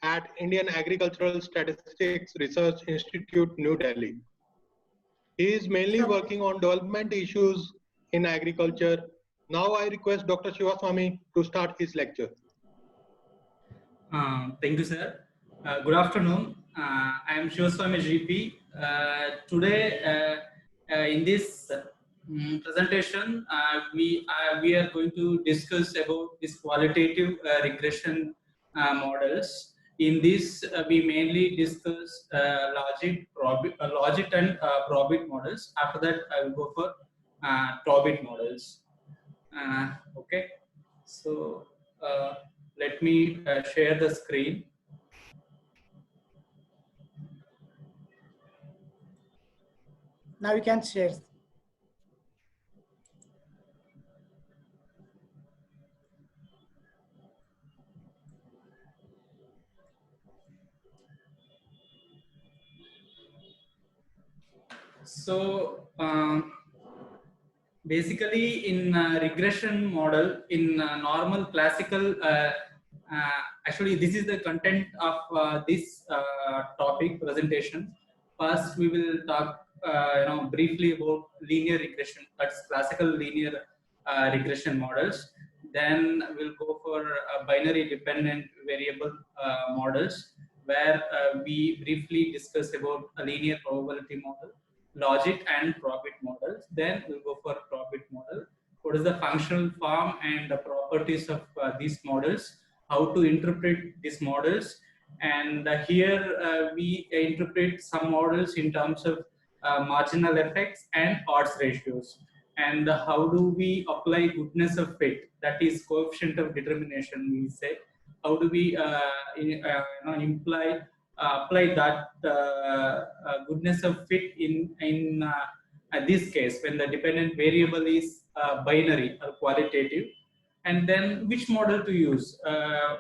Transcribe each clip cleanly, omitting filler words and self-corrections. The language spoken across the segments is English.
at Indian Agricultural Statistics Research Institute, New Delhi. He is mainly working on development issues in agriculture. Now I request Dr. Shivaswamy to start his lecture. Thank you, sir. Good afternoon. I am Shivaswamy GP. Today, in this presentation, we are going to discuss about this qualitative regression models. In this, we mainly discuss logic and probit models. After that, I will go for probit models. Okay, so let me share the screen. Now you can share. So basically, in regression model, in normal classical, actually this is the content of this topic presentation. First, we will talk briefly about linear regression, that's classical linear regression models. Then we'll go for binary dependent variable models, where we briefly discuss about a linear probability model, logic and probit models. Then we'll go for probit model. What is the functional form and the properties of these models, how to interpret these models, and here we interpret some models in terms of marginal effects and odds ratios, and how do we apply goodness of fit, that is coefficient of determination, we say. How do we apply that goodness of fit in this case when the dependent variable is binary or qualitative, and then which model to use,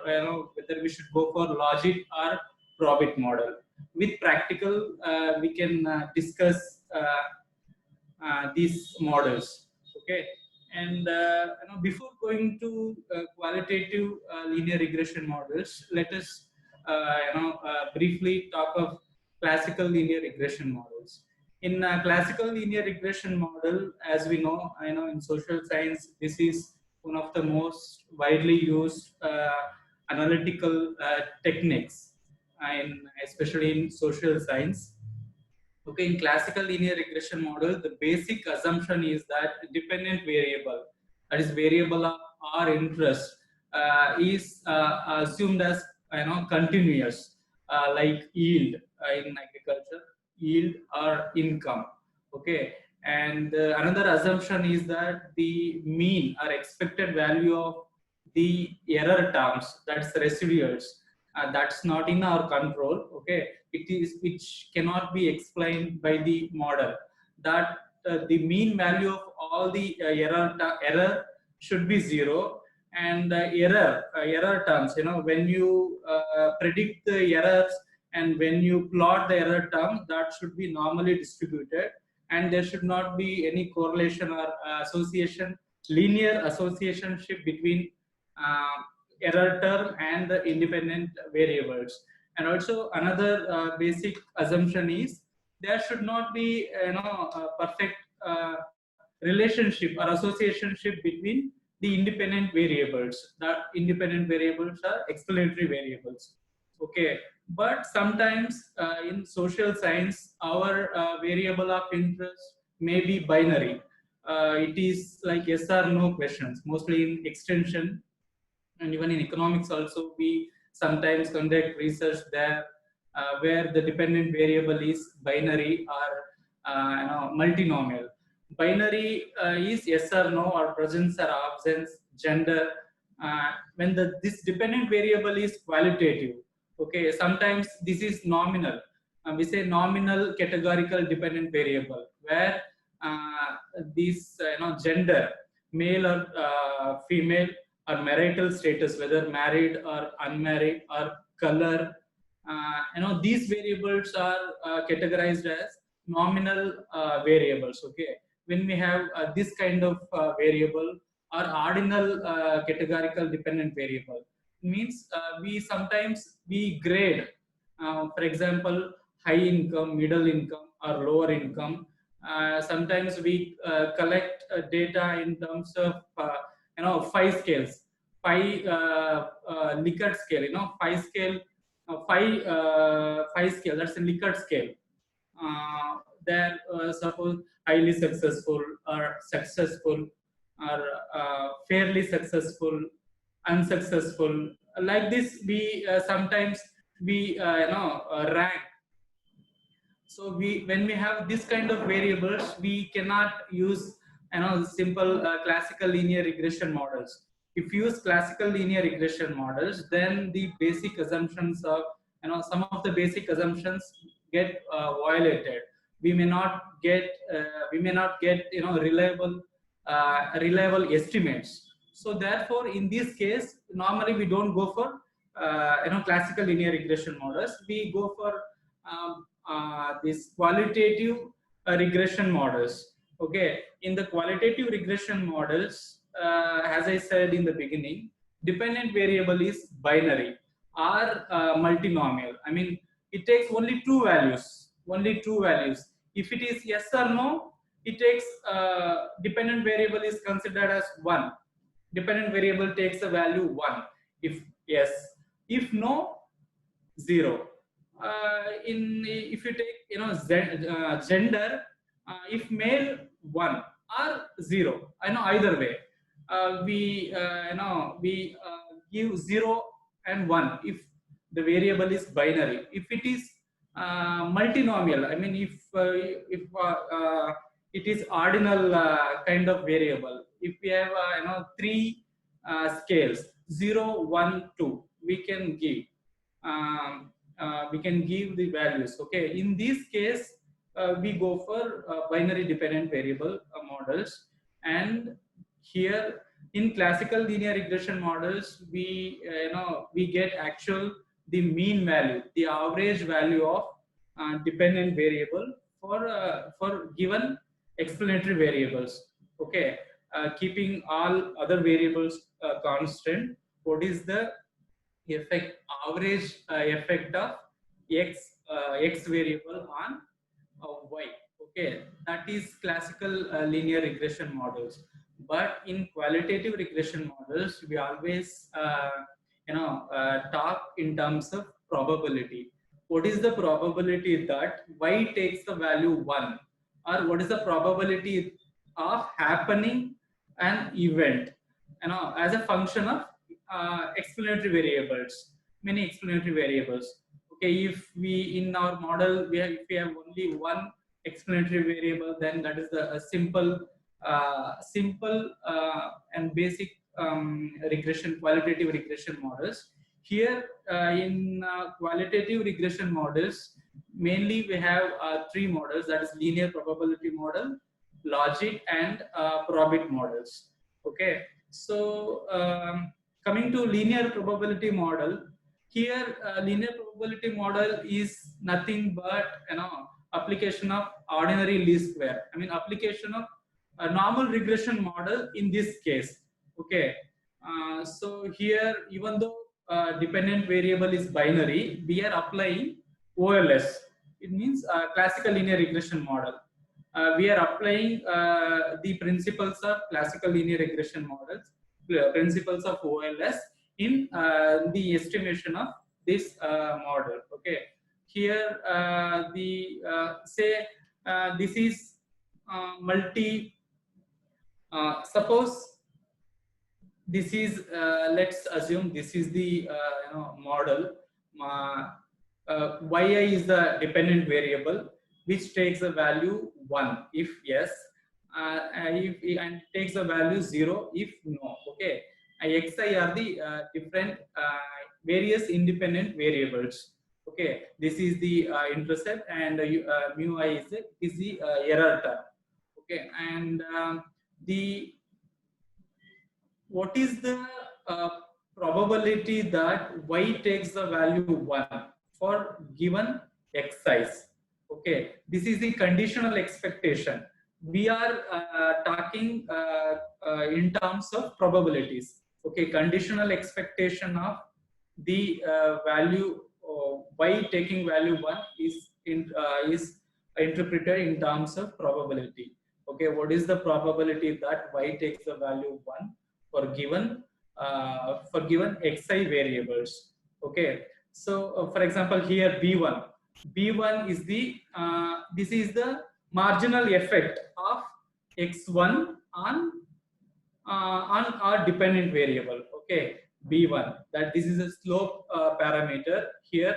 whether we should go for logic or probit model. With practical, we can discuss these models. Okay, and before going to qualitative linear regression models, let us briefly talk of classical linear regression models. In classical linear regression model, as we know, in social science, this is one of the most widely used analytical techniques, especially in social science. Okay, in classical linear regression model, the basic assumption is that dependent variable, that is variable of our interest, is assumed as continuous, like yield in agriculture, yield or income. Okay, and another assumption is that the mean or expected value of the error terms, that's residuals, that's not in our control. Okay, it is which cannot be explained by the model, that the mean value of all the error should be zero, and error terms, when you predict the errors and when you plot the error term, that should be normally distributed, and there should not be any correlation or association, linear associationship between error term and the independent variables. And also another basic assumption is there should not be a perfect relationship or associationship between the independent variables. That independent variables are explanatory variables. Okay, but sometimes in social science, our variable of interest may be binary. It is like yes or no questions, mostly in extension, and even in economics also we sometimes conduct research there, where the dependent variable is binary or multinomial. Binary is yes or no, or presence or absence, gender. When this dependent variable is qualitative, okay, sometimes this is nominal. We say nominal categorical dependent variable, where this gender, male or female, or marital status, whether married or unmarried, or color, these variables are categorized as nominal variables. Okay, when we have this kind of variable or ordinal categorical dependent variable, Means we sometimes we grade, for example, high income, middle income, or lower income. Sometimes we collect data in terms of 5 scales, 5 Likert scale, 5 scale, 5 scale. That's a Likert scale. They're suppose highly successful or successful or fairly successful, unsuccessful. Like this, we sometimes we rank. So when we have this kind of variables, we cannot use simple classical linear regression models. If you use classical linear regression models, then the basic assumptions of some of the basic assumptions get violated. We may not get reliable estimates. So therefore, in this case, normally we don't go for classical linear regression models. We go for these qualitative regression models. Okay, in the qualitative regression models, as I said in the beginning, dependent variable is binary or multinomial. I mean, it takes only two values. If it is yes or no, it takes dependent variable is considered as 1. Dependent variable takes a value 1 if yes. If no, 0. If you take gender, if male, 1 or 0, either way, we give 0 and 1 if the variable is binary. If it is multinomial, I mean if it is ordinal kind of variable, if we have 3 scales, 0, 1, 2, we can give the values. Okay, in this case, we go for binary dependent variable models. And here in classical linear regression models, we get the mean value, the average value of dependent variable for given explanatory variables. Okay, keeping all other variables constant. What is the average effect of x variable on y? Okay, that is classical linear regression models. But in qualitative regression models, we always talk in terms of probability. What is the probability that y takes the value 1, or what is the probability of happening an event as a function of explanatory variables, many explanatory variables. Okay, if we in our model if we have only one explanatory variable, then that is the simple and basic qualitative regression models. Here in qualitative regression models, mainly we have 3 models, that is linear probability model, logic, and probit models. Okay, so coming to linear probability model, here linear probability model is nothing but application of ordinary least square. I mean, application of a normal regression model in this case. Okay, so here, even though dependent variable is binary, we are applying OLS. It means classical linear regression model. We are applying the principles of classical linear regression models, principles of OLS in the estimation of this model. Okay, here this is suppose this is let's assume this is the model. Yi is the dependent variable which takes a value 1 if yes, and takes a value 0 if no. Okay, xi are the different various independent variables. Okay, this is the intercept, and mu I is the error term. Okay, and what is the probability that y takes the value 1 for given x size? Okay, this is the conditional expectation. We are talking in terms of probabilities. Okay, conditional expectation of the value y taking value 1 is interpreted in terms of probability. Okay, what is the probability that y takes the value 1 for given xi variables? Okay, so for example here b1 is the this is the marginal effect of x1 on our dependent variable. Okay, b1, that this is a slope parameter here.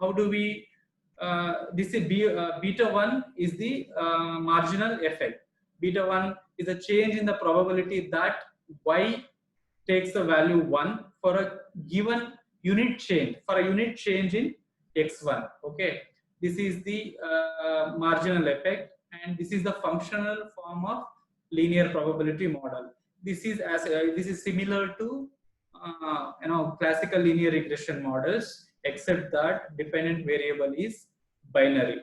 How do we this is beta 1 is the marginal effect. Beta 1 is a change in the probability that y takes the value 1 for a given unit change, in x1. Okay, this is the marginal effect, and this is the functional form of linear probability model. This is similar to classical linear regression models, except that dependent variable is binary.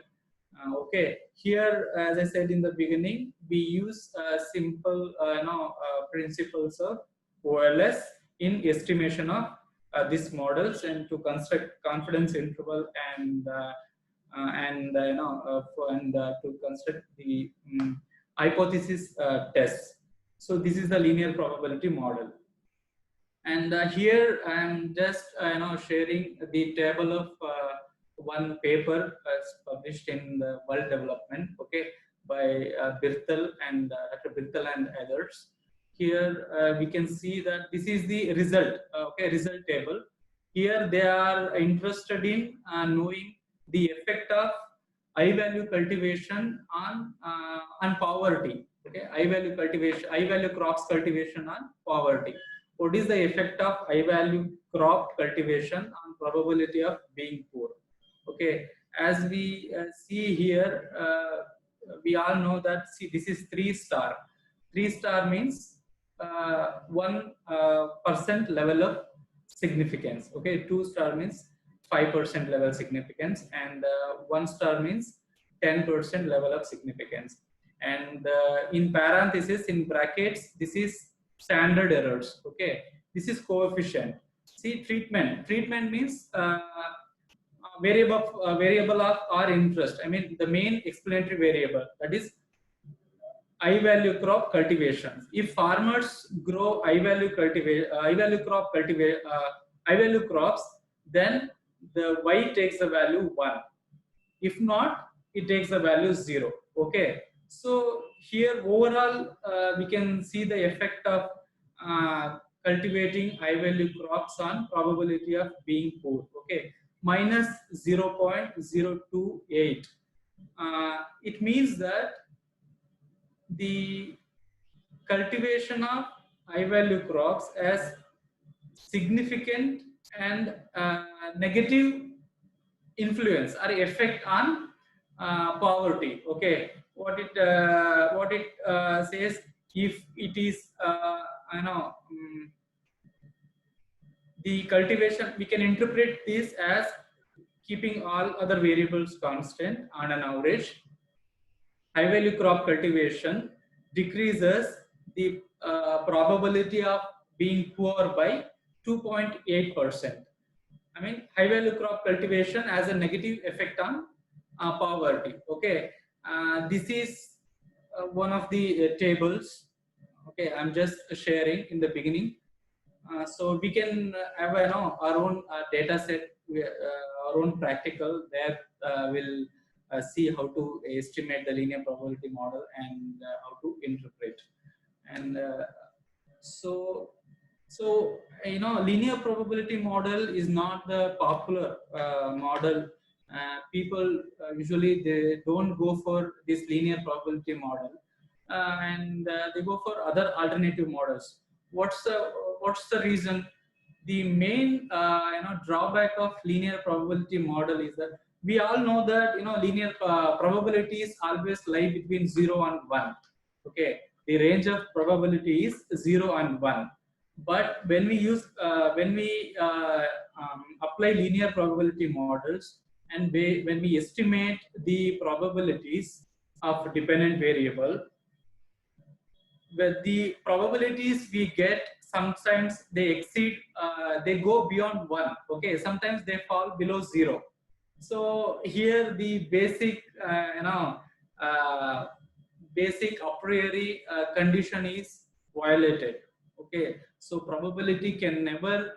Okay, here, as I said in the beginning, we use simple principles of OLS in estimation of these models, and to construct confidence interval and to construct the hypothesis tests. So this is the linear probability model. And here I am just sharing the table of one paper published in the World Development, okay, by Birtel and Dr. Birtel and others. Here we can see that this is the result, result table. Here they are interested in knowing the effect of I-value cultivation on poverty. Okay, I-value crops cultivation on poverty. What is the effect of I-value crop cultivation on probability of being poor? Okay, as we see here, we all know that this is 3 star. 3 star means 1% level of significance. Okay, 2 star means 5% level significance, and 1 star means 10% level of significance. And in parentheses, in brackets, this is standard errors. Okay, this is coefficient. See, treatment means variable of our interest. I mean the main explanatory variable, that is I-value crop cultivation. If farmers grow I-value crops, then the y takes the value 1. If not, it takes the value 0. Okay, so here overall we can see the effect of cultivating I-value crops on probability of being poor. Okay, minus 0.028. It means that the cultivation of I-value crops has significant and negative influence or effect on poverty. Okay, what it says, if it is the cultivation, we can interpret this as keeping all other variables constant on an average. High-value crop cultivation decreases the probability of being poor by 2.8%. I mean, high-value crop cultivation has a negative effect on poverty. Okay, this is one of the tables. Okay, I'm just sharing in the beginning. So we can have our own data set, our own practical that will see how to estimate the linear probability model and how to interpret. And so linear probability model is not the popular model. People usually they don't go for this linear probability model, and they go for other alternative models. What's the reason? The main drawback of linear probability model is that we all know that linear probabilities always lie between 0 and 1. Okay, the range of probability is 0 and 1. But when we use apply linear probability models, and when we estimate the probabilities of dependent variable, where the probabilities we get sometimes they exceed, they go beyond 1. Okay, sometimes they fall below 0. So here the basic, basic a priori condition is violated. Okay, so probability can never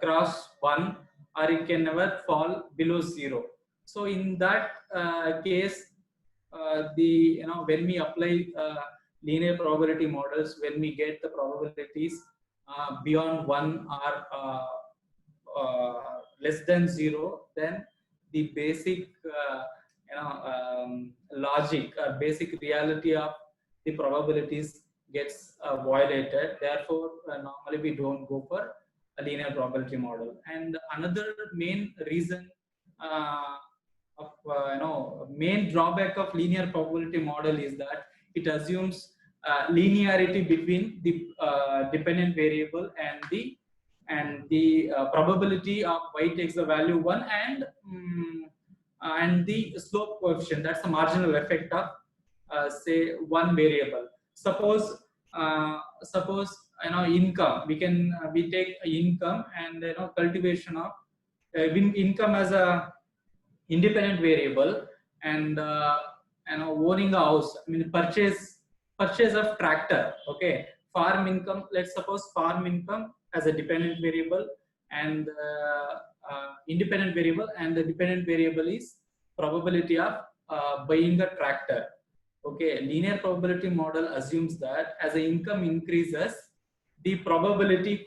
cross 1, or it can never fall below 0. So in that case, when we apply linear probability models, when we get the probabilities beyond 1 or less than 0, then the basic logic or basic reality of the probabilities gets violated. Therefore, normally we don't go for a linear probability model. And another main reason main drawback of linear probability model is that it assumes linearity between the dependent variable and the probability of y takes the value 1 and the slope coefficient, that's the marginal effect of say one variable. Suppose income, we take income and cultivation of income as a independent variable, and owning a house, I mean purchase of tractor. Okay, farm income, let's suppose farm income as a dependent variable and independent variable, and the dependent variable is probability of buying a tractor. Okay, linear probability model assumes that as the income increases, the probability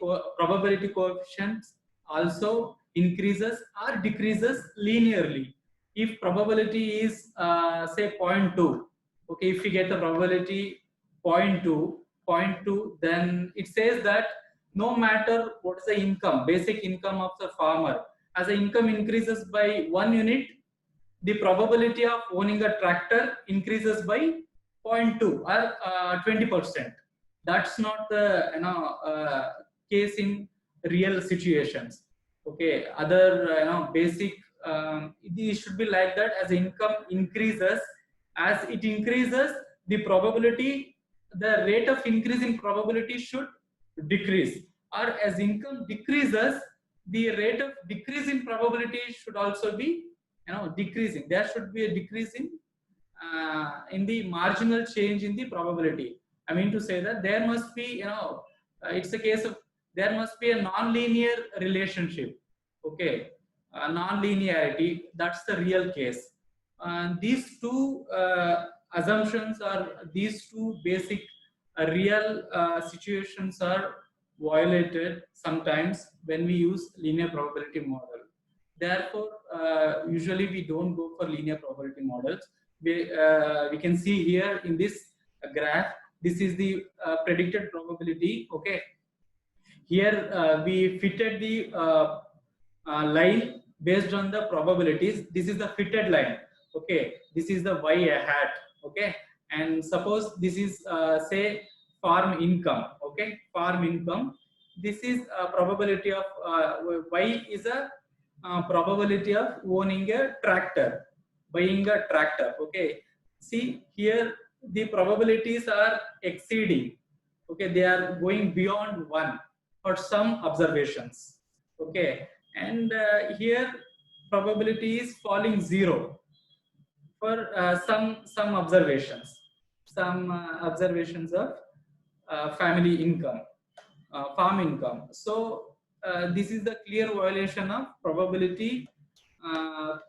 coefficient also increases or decreases linearly. If probability is say 0.2, okay, if we get the probability 0.2, then it says that no matter what is the income, basic income of the farmer, as the income increases by 1 unit, the probability of owning a tractor increases by 0.2 or 20%. That's not the case in real situations. Okay, other basic, it should be like that. As income increases, the probability, the rate of increase in probability should decrease, or as income decreases, the rate of decrease in probability should also be decreasing. There should be a decrease in the marginal change in the probability. I mean to say that there must be, it's a case of there must be a non-linear relationship. Okay, non-linearity, that's the real case. These two assumptions, or these two basic real situations are violated sometimes when we use linear probability model. Therefore, usually we don't go for linear probability models. We can see here in this graph, this is the predicted probability. Okay, here we fitted the line based on the probabilities. This is the fitted line. Okay, this is the y hat. Okay, and suppose this is say farm income. Okay, farm income. This is a probability of y is a probability of owning a tractor, buying a tractor. Okay, see here the probabilities are exceeding. Okay, they are going beyond 1 for some observations. Okay, and here probability is falling 0 for some observations, observations of family income, farm income. So this is the clear violation of probability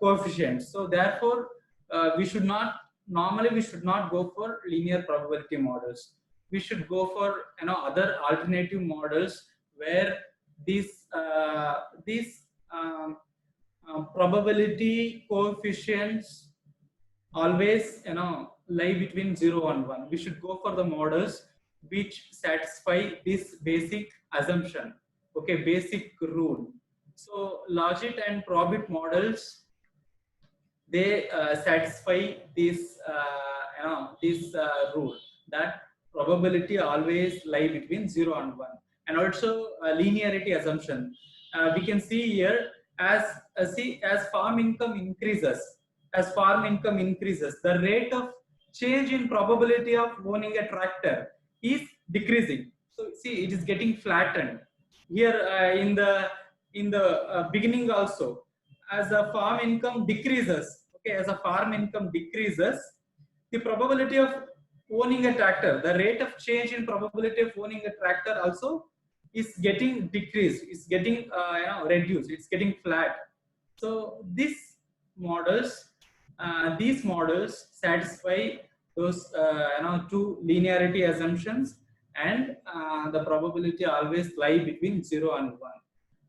coefficient. So therefore, we should not go for linear probability models. We should go for other alternative models where these probability coefficients always lie between 0 and 1. We should go for the models which satisfy this basic assumption. Okay, basic rule. So logit and probit models, they satisfy this rule that probability always lie between 0 and 1. And also linearity assumption. We can see here as farm income increases, the rate of change in probability of owning a tractor is decreasing. So see, it is getting flattened here in the beginning also. As the farm income decreases, okay, as the farm income decreases, the probability of owning a tractor, the rate of change in probability of owning a tractor also is getting decreased, is getting reduced, it's getting flat. So these models satisfy those two linearity assumptions, and the probability always lie between 0 and 1.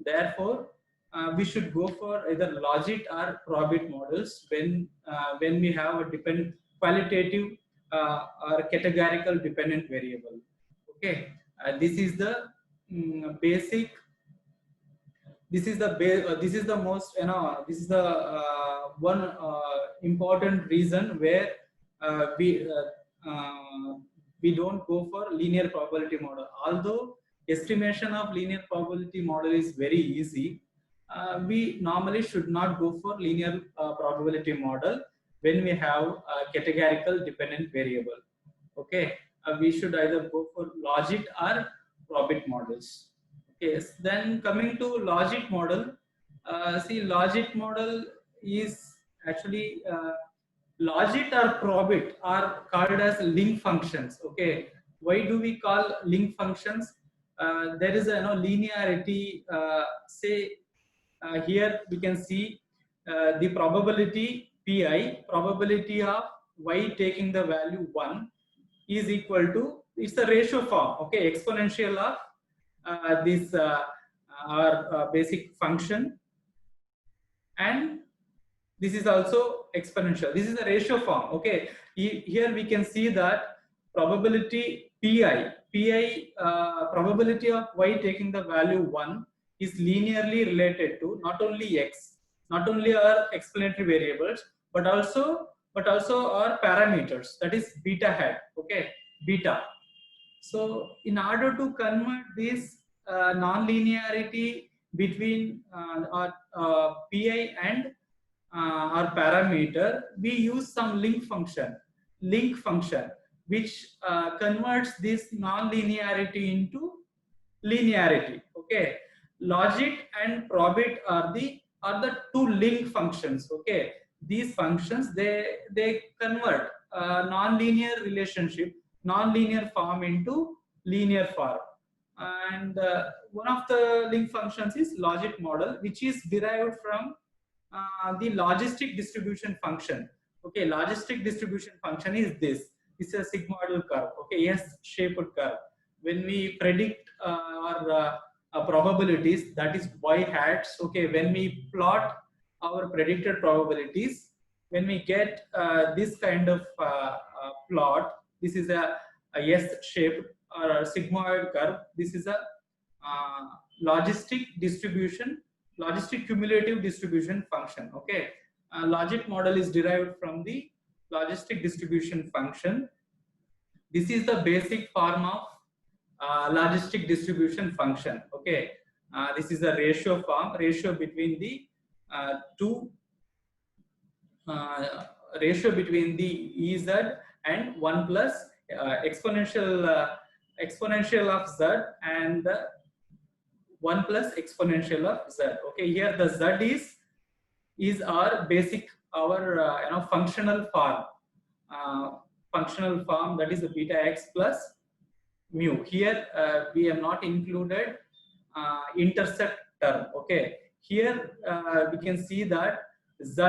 Therefore, we should go for either logit or probit models when we have a qualitative or categorical dependent variable. Okay, this is the basic. This is the most this is the one important reason where we don't go for linear probability model. Although estimation of linear probability model is very easy, we normally should not go for linear probability model when we have a categorical dependent variable. Okay, we should either go for logit or probit models. Yes, then coming to logit model, see, logit model is actually logit or probit are called as link functions. Okay, why do we call link functions? There is a linearity. Say here we can see the probability pi, probability of y taking the value 1 is equal to, it's a ratio form, okay, exponential of this our basic function, and this is also exponential. This is a ratio form. Okay, here we can see that probability pi probability of y taking the value 1 is linearly related to not only x, not only our explanatory variables, but also our parameters, that is beta hat. Okay, beta. So in order to convert this non-linearity between our pi and our parameter, we use some link function which converts this non-linearity into linearity. Okay, logit and probit are the two link functions. Okay, these functions they convert non-linear relationship, non-linear form into linear form. And one of the link functions is logit model, which is derived from the logistic distribution function. Okay, logistic distribution function is this. It's a sigmoidal curve. Okay, S-shaped curve. When we predict our probabilities, that is y hats. Okay, when we plot our predicted probabilities, when we get this kind of plot, this is a S-shaped or a sigmoid curve. This is a logistic cumulative distribution function. Okay, logit model is derived from the logistic distribution function. This is the basic form of logistic distribution function. Okay, this is a ratio form, ratio between the ratio between the Ez and 1 plus exponential of z and 1 plus exponential of z. Okay, here the z is our basic, our functional form, that is the beta x plus mu. Here we have not included intercept term. Okay, here we can see that z,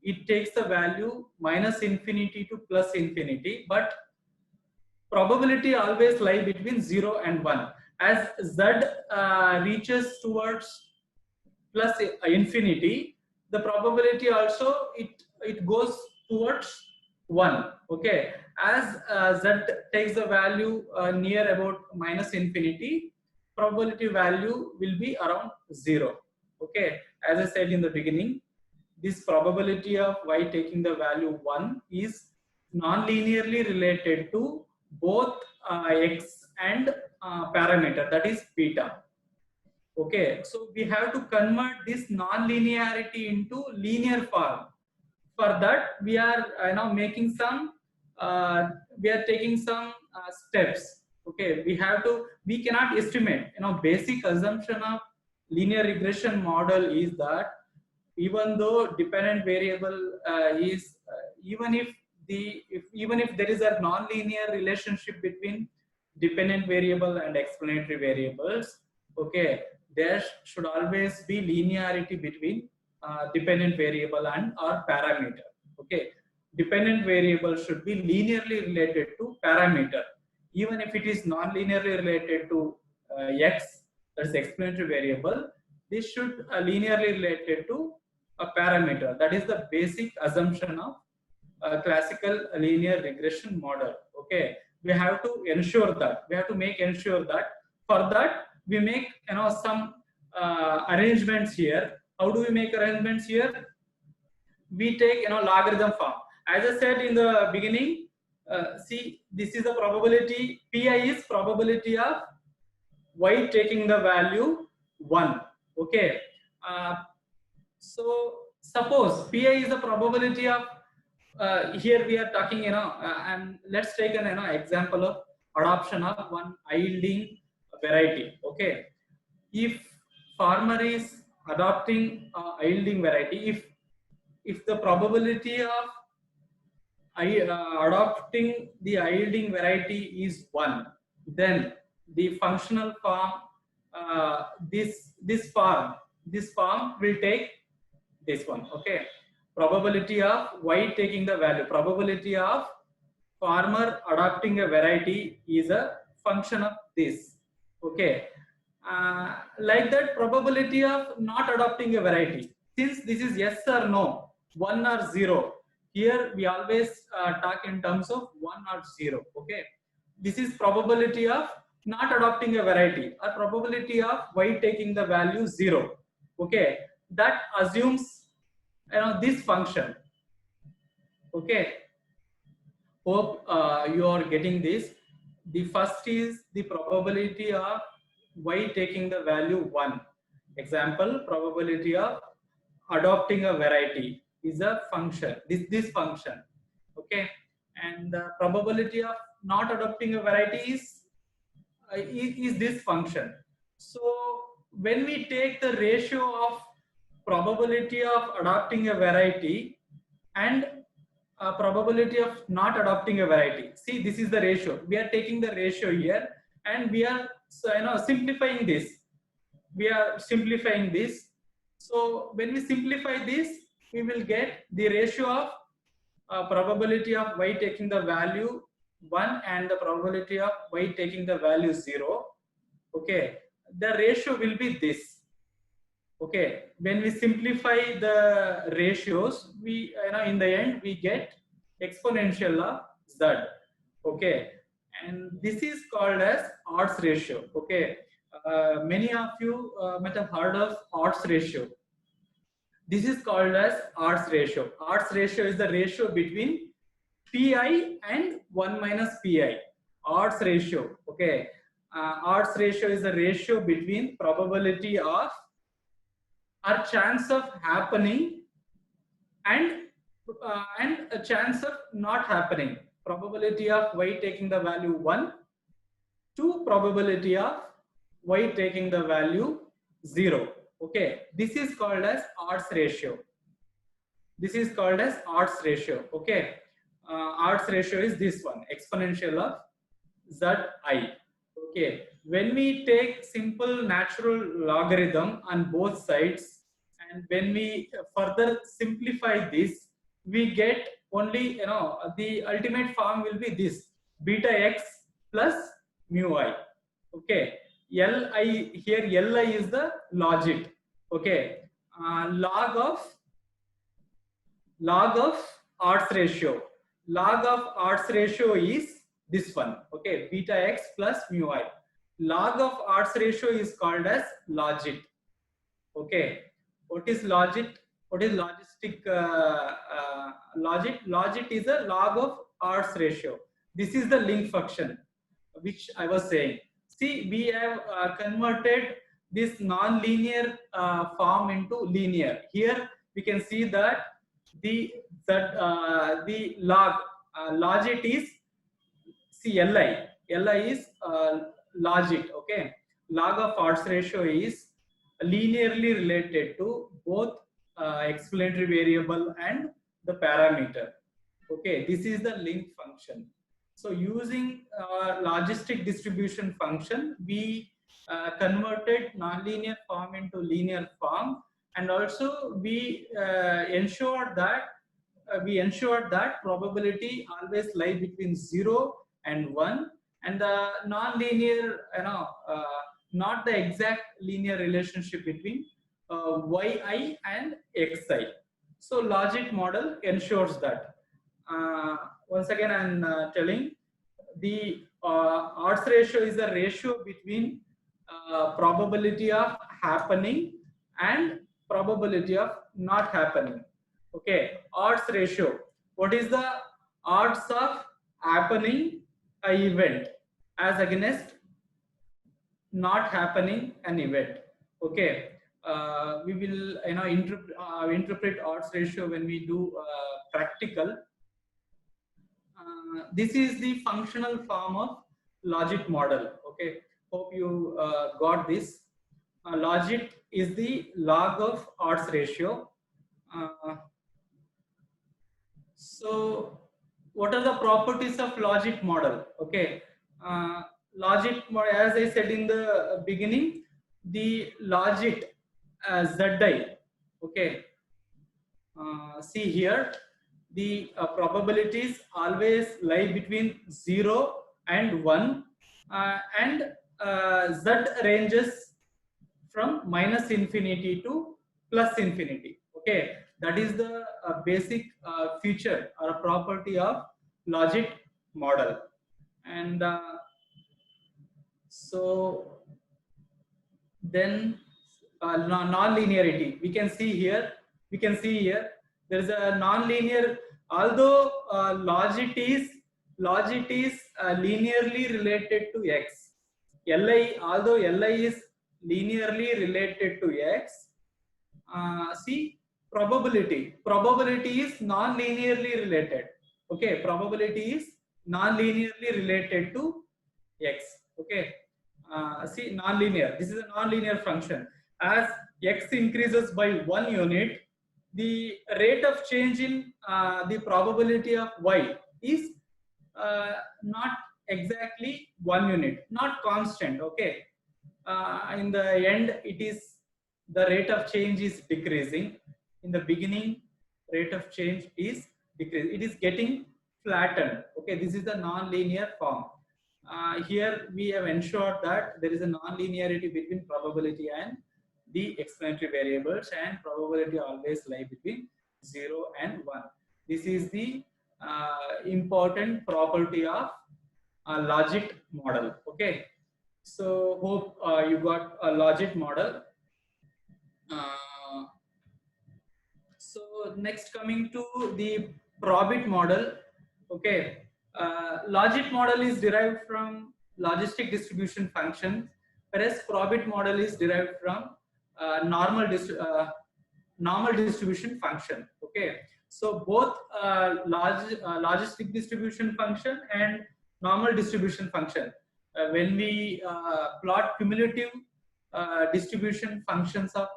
it takes the value minus infinity to plus infinity, but probability always lie between 0 and 1. As z reaches towards plus infinity, the probability also it goes towards 1. Okay, as z takes the value near about minus infinity, probability value will be around 0. Okay, as I said in the beginning, this probability of y taking the value 1 is non-linearly related to both x and parameter, that is beta. Okay, so we have to convert this non-linearity into linear form. For that, we are making some we are taking some steps. Okay, we cannot estimate. Basic assumption of linear regression model is that even though dependent variable is even if there is a non-linear relationship between dependent variable and explanatory variables, okay, there should always be linearity between dependent variable and or parameter. Okay, dependent variable should be linearly related to parameter, even if it is non-linearly related to x, that's explanatory variable. This should linearly related to a parameter. That is the basic assumption of classical linear regression model. Okay, we have to ensure that ensure that for that we make some arrangements here. How do we make arrangements here? We take logarithm form. As I said in the beginning, see, this is the probability. Pi is probability of y taking the value 1. Okay, so suppose Pi is the probability of here we are talking and let's take an example of adoption of one yielding variety. Okay, if farmer is adopting yielding variety, if the probability of adopting the yielding variety is 1, then the functional form this form will take this one. Okay, probability of y taking the value, probability of farmer adopting a variety is a function of this. Okay, like that, probability of not adopting a variety, since this is yes or no, 1 or 0, here we always talk in terms of 1 or 0. Okay, this is probability of not adopting a variety or probability of y taking the value 0. Okay, that assumes this function. Okay, hope you are getting this. The first is the probability of y taking the value 1. Example, probability of adopting a variety is a function, this function. Okay, and the probability of not adopting a variety is this function. So when we take the ratio of probability of adopting a variety and probability of not adopting a variety, see, this is the ratio. We are taking the ratio here and we are simplifying this. So when we simplify this, we will get the ratio of probability of y taking the value 1 and the probability of y taking the value 0. Okay, the ratio will be this. Okay, when we simplify the ratios, we in the end we get exponential of z. Okay, and this is called as odds ratio. Okay, many of you might have heard of odds ratio. This is called as odds ratio. Odds ratio is the ratio between pi and 1 minus pi. Odds ratio. Okay, odds ratio is the ratio between probability of or chance of happening and a chance of not happening. Probability of y taking the value 1 to probability of y taking the value 0. Okay, this is called as odds ratio. This is called as odds ratio. Okay, odds ratio is this one, exponential of zi. Okay, when we take simple natural logarithm on both sides and when we further simplify this, we get only the ultimate form will be this, beta x plus mu I. Okay, Li here, Li is the logit. Okay, log of odds ratio. Log of odds ratio is this one. Okay, beta x plus mu I. Log of odds ratio is called as logit. Okay, what is logit? What is logistic logit? Logit is a log of odds ratio. This is the link function which I was saying. See, we have converted this non-linear form into linear. Here we can see that the logit is CLI. Li is logit. Okay, log of odds ratio is linearly related to both explanatory variable and the parameter. Okay, this is the link function. So using logistic distribution function, we converted nonlinear form into linear form, and also we ensured that probability always lie between 0 and 1, and the non-linear, not the exact linear relationship between yi and xi. So logic model ensures that. Once again, I'm telling the odds ratio is the ratio between probability of happening and probability of not happening. Okay, odds ratio. What is the odds of happening an event as against not happening an event? Okay, we will interpret odds ratio when we do practical. This is the functional form of logit model. Okay, hope you got this. Logit is the log of odds ratio. So what are the properties of logit model? Okay, logit model, as I said in the beginning, the logit zi. Okay, see here, the probabilities always lie between 0 and 1, and z ranges from minus infinity to plus infinity. Okay, that is the basic feature or a property of logit model. And so then non-linearity, we can see here there is a non-linear, although logit is linearly related to x. Although Li is linearly related to x, see, probability is non-linearly related. Okay, probability is non-linearly related to x. Okay, see, non-linear, this is a non-linear function. As x increases by 1 unit, the rate of change in the probability of y is not exactly 1 unit, not constant. Okay, in the end, it is the rate of change is decreasing. In the beginning, rate of change is decreasing. It is getting flattened. Okay, this is the non-linear form. Here we have ensured that there is a non-linearity between probability and the explanatory variables, and probability always lie between 0 and 1. This is the important property of logit model. Okay, so hope you got a logit model. So next, coming to the probit model. Okay, logit model is derived from logistic distribution function, whereas probit model is derived from normal distribution function. Okay, so both logistic distribution function and normal distribution function, when we plot cumulative distribution functions of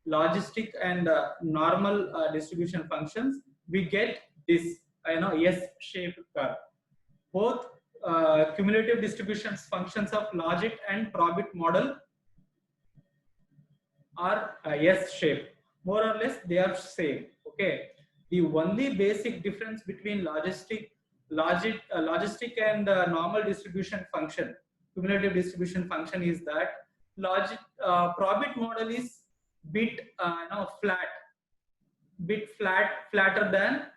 logistic and normal distribution functions, we get this S-shaped curve. Both cumulative distribution functions of logit and probit model are S-shaped. More or less, they are same. Okay, the only basic difference between logistic and normal distribution function, cumulative distribution function, is that probit model is flatter than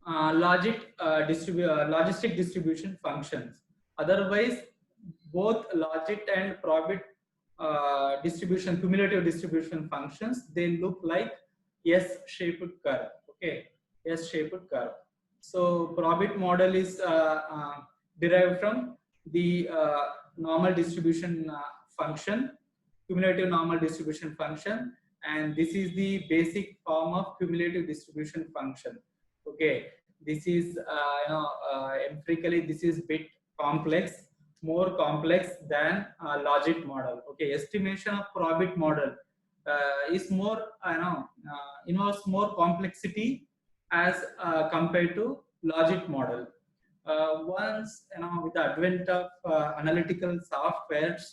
logistic distribution functions. Otherwise, both logit and probit cumulative distribution functions, they look like S-shaped curve. Okay, S-shaped curve. So probit model is derived from the normal distribution function, cumulative normal distribution function, and this is the basic form of cumulative distribution function. Okay, this is empirically, this is bit more complex than logit model. Okay, estimation of probit model is more, involves more complexity as compared to logit model. Once, with the advent of analytical softwares,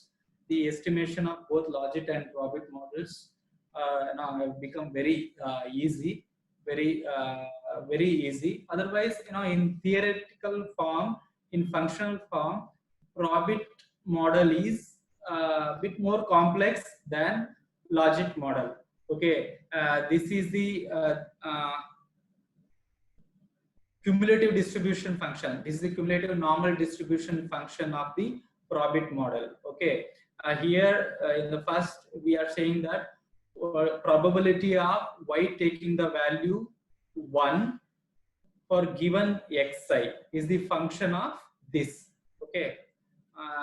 the estimation of both logit and probit models have become very easy, very easy. Otherwise, in theoretical form, in functional form, probit model is a bit more complex than logit model. Okay, this is the cumulative distribution function. This is the cumulative normal distribution function of the probit model. Okay, here in the first we are saying that probability of y taking the value 1 for given xi is the function of this. Okay,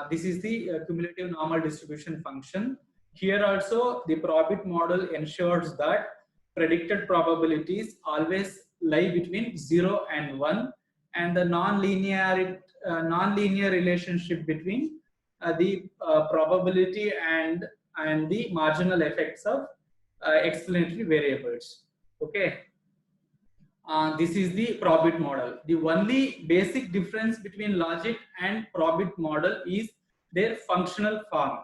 this is the cumulative normal distribution function. Here also the probit model ensures that predicted probabilities always lie between 0 and 1, and the non-linear relationship between the probability and the marginal effects of explanatory variables. Okay, this is the probit model. The only basic difference between logit and probit model is their functional form.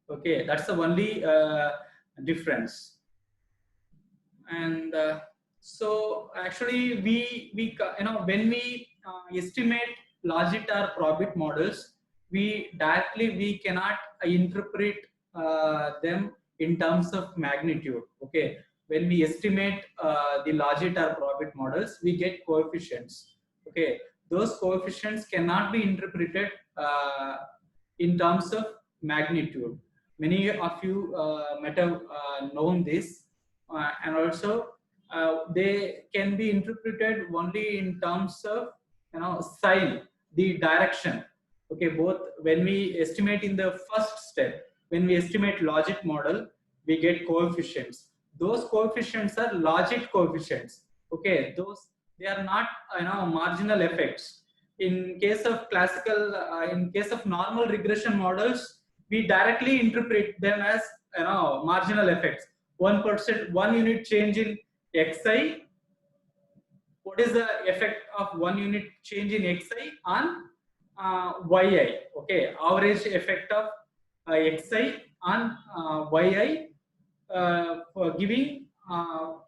Okay, that's the only difference. And so actually we when we estimate logit or probit models, we cannot interpret them in terms of magnitude. Okay, when we estimate the logit or probit models, we get coefficients. Okay, those coefficients cannot be interpreted in terms of magnitude. Many of you might have known this, and also they can be interpreted only in terms of sign, the direction. Okay, both when we estimate in the first step, when we estimate logit model, we get coefficients. Those coefficients are logit coefficients. Okay, they are not marginal effects. In case of classical, in case of normal regression models, we directly interpret them as marginal effects. 1%, 1 unit change in xi. What is the effect of 1 unit change in xi on yi? Okay, average effect of xi on yi for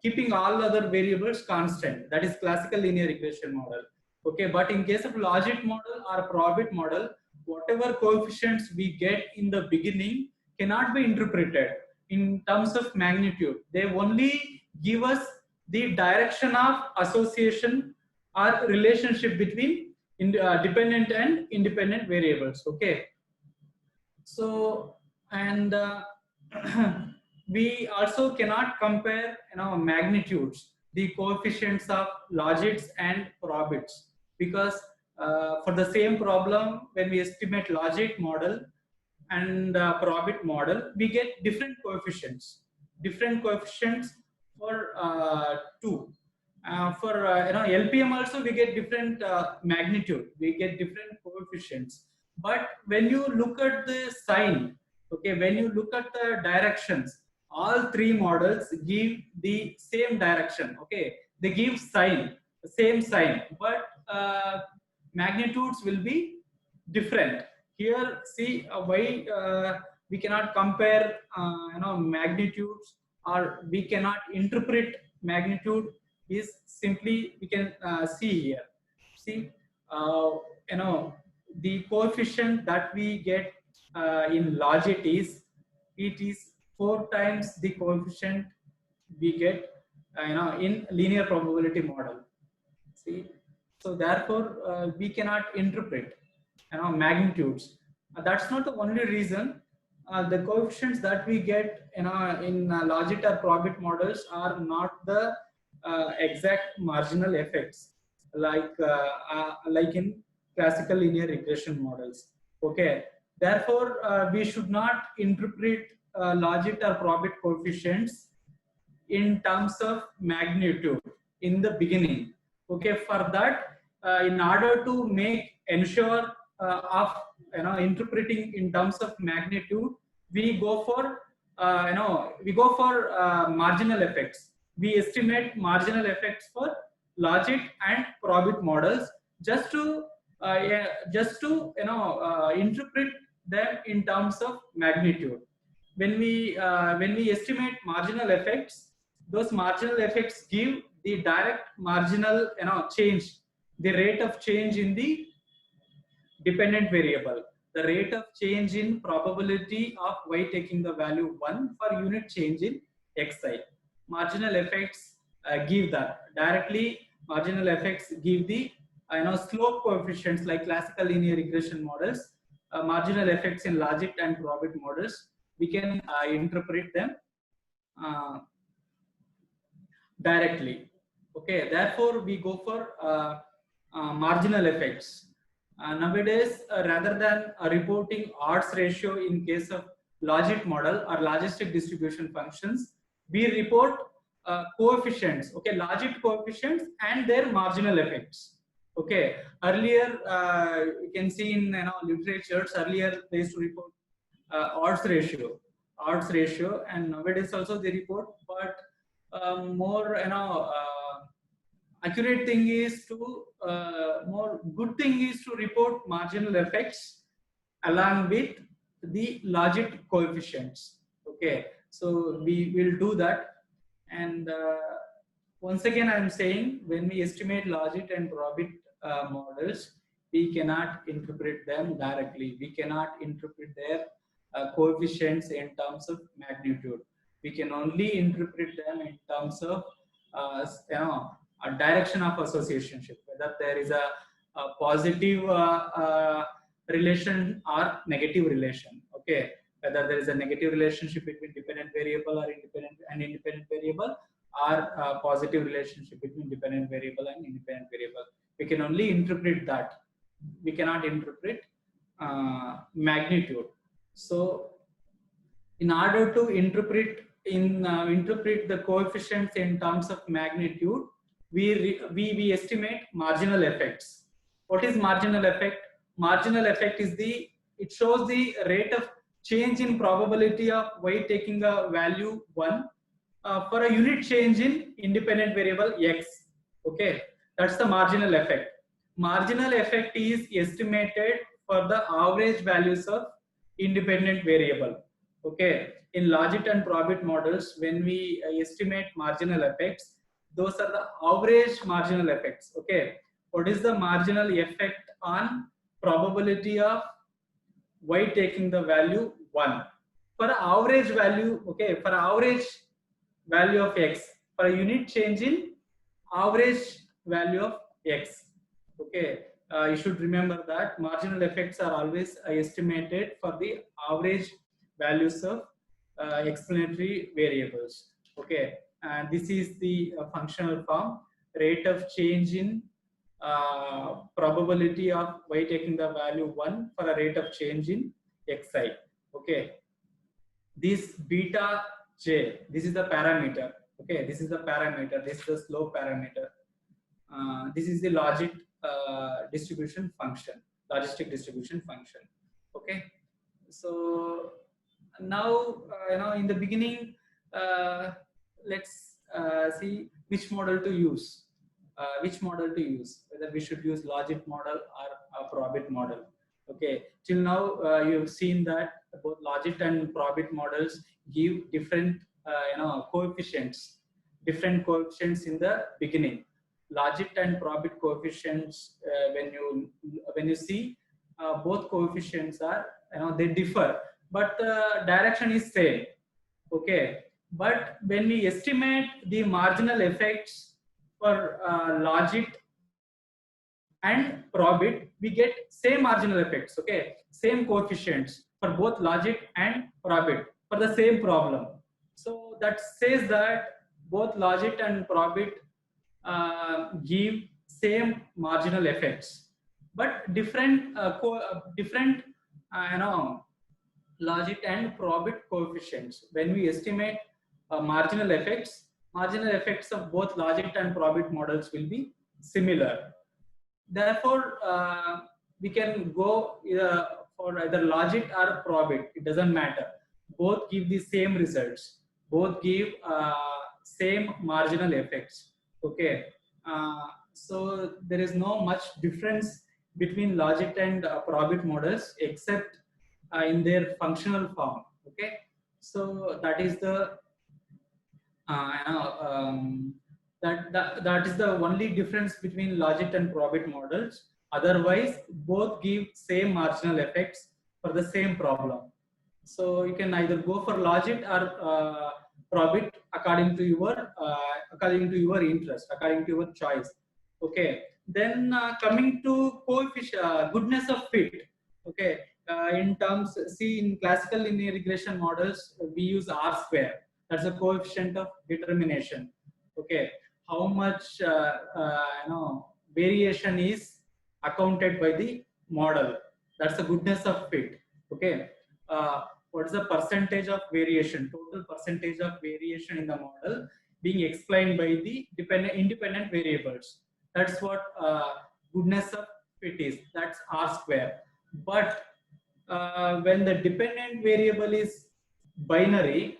keeping all other variables constant. That is classical linear regression model. Okay, but in case of logit model or probit model, whatever coefficients we get in the beginning cannot be interpreted in terms of magnitude. They only give us the direction of association or relationship between dependent and independent variables. Okay, so and we also cannot compare magnitudes, the coefficients of logits and probits, because for the same problem, when we estimate logit model and probit model, we get different coefficients for two. For LPM also we get different magnitude, we get different coefficients. But when you look at the sign, okay, when you look at the directions, all three models give the same direction. Okay, they give sign, the same sign, but magnitudes will be different. Here, see why we cannot compare magnitudes, or we cannot interpret magnitude, is simply we can see here. See, the coefficient that we get in logit is 4 times the coefficient we get in linear probability model. See, so therefore we cannot interpret magnitudes. That's not the only reason. The coefficients that we get in logit or probit models are not the exact marginal effects like in classical linear regression models. Okay, therefore we should not interpret logit or probit coefficients in terms of magnitude in the beginning. Okay, for that, in order to ensure of interpreting in terms of magnitude, we go for marginal effects. We estimate marginal effects for logic and probit models just to interpret them in terms of magnitude. When we estimate marginal effects, those marginal effects give the direct marginal change, the rate of change in the dependent variable, the rate of change in probability of y taking the value 1 for unit change in xi. Marginal effects give that directly. Marginal effects give the slope coefficients like classical linear regression models. Marginal effects in logic and probit models, we can interpret them directly. Okay, therefore we go for marginal effects. Nowadays, rather than reporting odds ratio in case of logic model or logistic distribution functions, we report coefficients, okay, logic coefficients and their marginal effects. Okay, earlier you can see in literatures, earlier they used to report odds ratio, and nowadays also they report, but more accurate thing is to more good thing is to report marginal effects along with the logic coefficients. Okay, so we will do that. And once again I am saying, when we estimate logic and probit models, we cannot interpret them directly. We cannot interpret their coefficients in terms of magnitude. We can only interpret them in terms of a direction of associationship, whether there is a positive relation or negative relation. Okay, whether there is a negative relationship between dependent variable or independent variable, or a positive relationship between dependent variable and independent variable. We can only interpret that. We cannot interpret magnitude. So in order to interpret the coefficients in terms of magnitude, we estimate marginal effects. What is marginal effect? Marginal effect is it shows the rate of change in probability of y taking a value 1 for a unit change in independent variable x. Okay, that's the marginal effect. Marginal effect is estimated for the average values of independent variable. Okay, in logic and probit models, when we estimate marginal effects, those are the average marginal effects. Okay, what is the marginal effect on probability of y taking the value 1 for average value? Okay, for average value of x, for a unit change in average value of x. Okay, you should remember that marginal effects are always estimated for the average values of explanatory variables. Okay, and this is the functional form: rate of change in probability of y taking the value 1 for a rate of change in xi. Okay, this beta j, this is the parameter. Okay, this is the parameter, this is the slope parameter. This is the logistic distribution function. Okay, so now in the beginning, let's see which model to use. Whether we should use logic model or a probit model. Okay, till now you've seen that both logic and probit models give different coefficients in the beginning. Logic and probit coefficients, when you see, both coefficients are they differ, but the direction is same. Okay, but when we estimate the marginal effects for logic and probit, we get same marginal effects. Okay, same coefficients for both logic and probit for the same problem. So that says that both logic and probit give same marginal effects, but different logic and probit coefficients. When we estimate marginal effects of both logic and probit models will be similar. Therefore, we can go for either logit or probit. It doesn't matter. Both give the same results. Both give same marginal effects. Okay. So there is no much difference between logit and probit models except in their functional form. Okay. So that is the that is the only difference between logit and probit models. Otherwise, both give same marginal effects for the same problem. So you can either go for logit or probit according to your interest, according to your choice. Okay. Then coming to coefficient, goodness of fit. Okay. In terms, see, in classical linear regression models, we use R square. That's the coefficient of determination. Okay, how much variation is accounted by the model. That's the goodness of fit. Okay, what is the percentage of variation, total percentage of variation in the model being explained by the independent variables. That's what goodness of fit is. That's R square. But when the dependent variable is binary,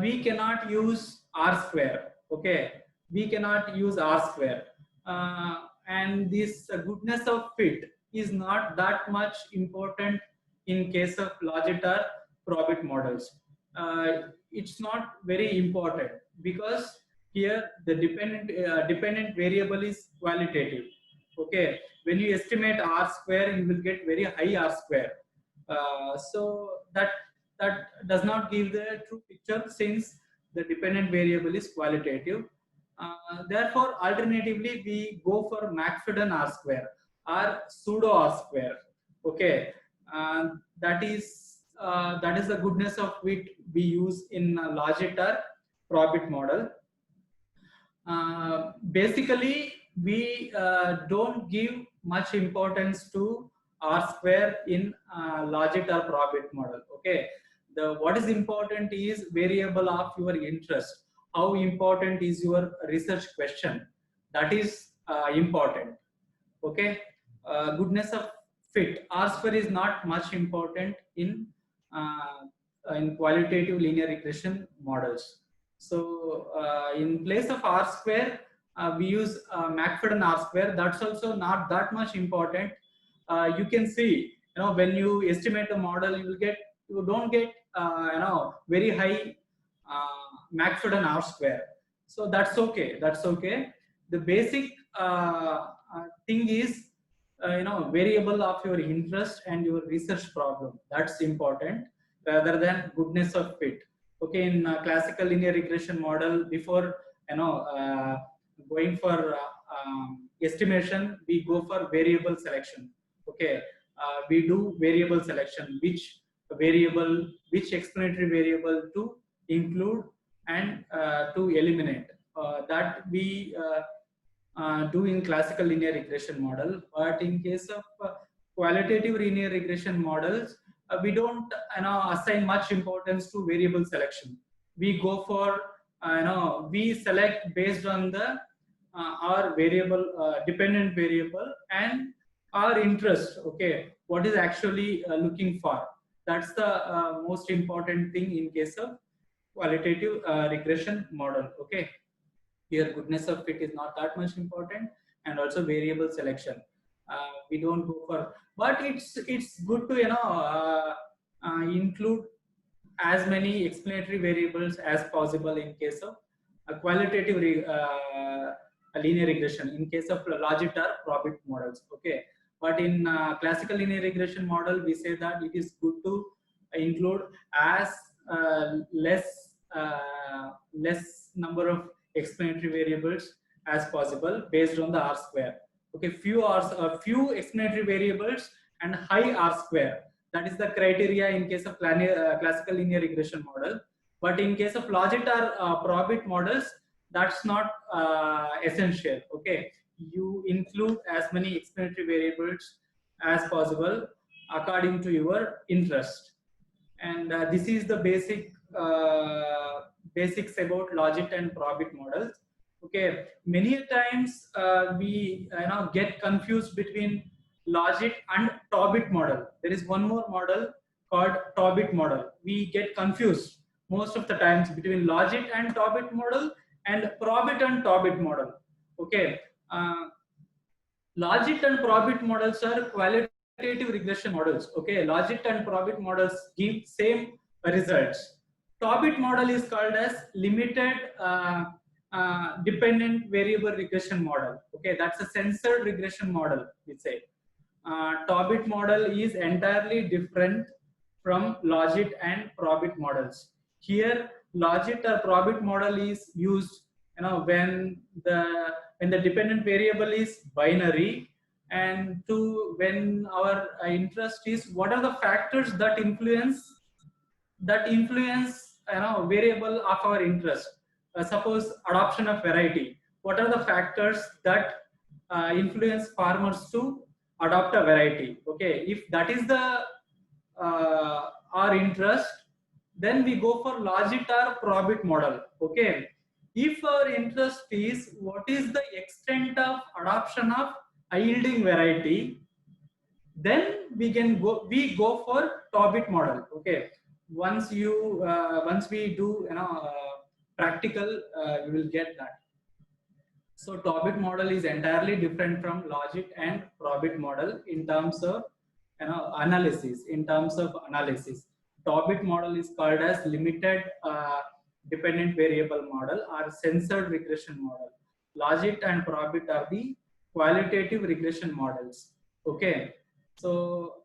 we cannot use R square. Okay, we cannot use R square, and this goodness of fit is not that much important in case of logit or probit models. It's not very important because here the dependent variable is qualitative. Okay, when you estimate R square, you will get very high R square. So that does not give the true picture since the dependent variable is qualitative. Therefore, alternatively, we go for McFadden R square or pseudo R square. Okay, that is the goodness of fit we use in logit or probit model. Basically, we don't give much importance to R square in logit or probit model. Okay, what is important is variable of your interest. How important is your research question? That is important. Okay, goodness of fit. R square is not much important in qualitative linear regression models. So in place of R square, we use McFadden R square. That's also not that much important. You can see, when you estimate a model, you don't get very high McFadden R square. So that's okay. That's okay. The basic thing is variable of your interest and your research problem. That's important rather than goodness of fit. Okay, in classical linear regression model, before going for estimation, we go for variable selection. Okay, we do variable selection, which explanatory variable to include and to eliminate. That we do in classical linear regression model. But in case of qualitative linear regression models, we don't assign much importance to variable selection. We go for we select based on the our variable dependent variable and our interest. Okay, what is actually looking for. That's the most important thing in case of qualitative regression model. Okay, here goodness of fit is not that much important, and also variable selection we don't go for. But it's good to include as many explanatory variables as possible in case of a qualitative linear regression, in case of logit or probit models. Okay, but in classical linear regression model, we say that it is good to include as less number of explanatory variables as possible based on the R square. Okay, few explanatory variables and high R square. That is the criteria in case of classical linear regression model. But in case of logit or probit models, that's not essential. Okay, you include as many explanatory variables as possible according to your interest. And this is the basics about logit and probit models. Okay, many times we get confused between Logit and Tobit model. There is one more model called Tobit model. We get confused most of the times between Logit and Tobit model and Probit and Tobit model. Okay. Logit and Probit models are qualitative regression models. Okay, Logit and Probit models give same results. Tobit model is called as limited dependent variable regression model. Okay, that's a censored regression model, we say. Tobit model is entirely different from Logit and Probit models. Here, Logit or Probit model is used, when the dependent variable is binary, and when our interest is what are the factors that influence variable of our interest. Suppose adoption of variety. What are the factors that influence farmers to adopt a variety? Okay, if that is the our interest, then we go for Logit or Probit model. Okay, if our interest is what is the extent of adoption of a yielding variety, then we go for Tobit model. Okay, once we do practical, you will get that. So Tobit model is entirely different from Logit and Probit model in terms of analysis. Tobit model is called as limited dependent variable model or censored regression model. Logit and Probit are the qualitative regression models. Okay, so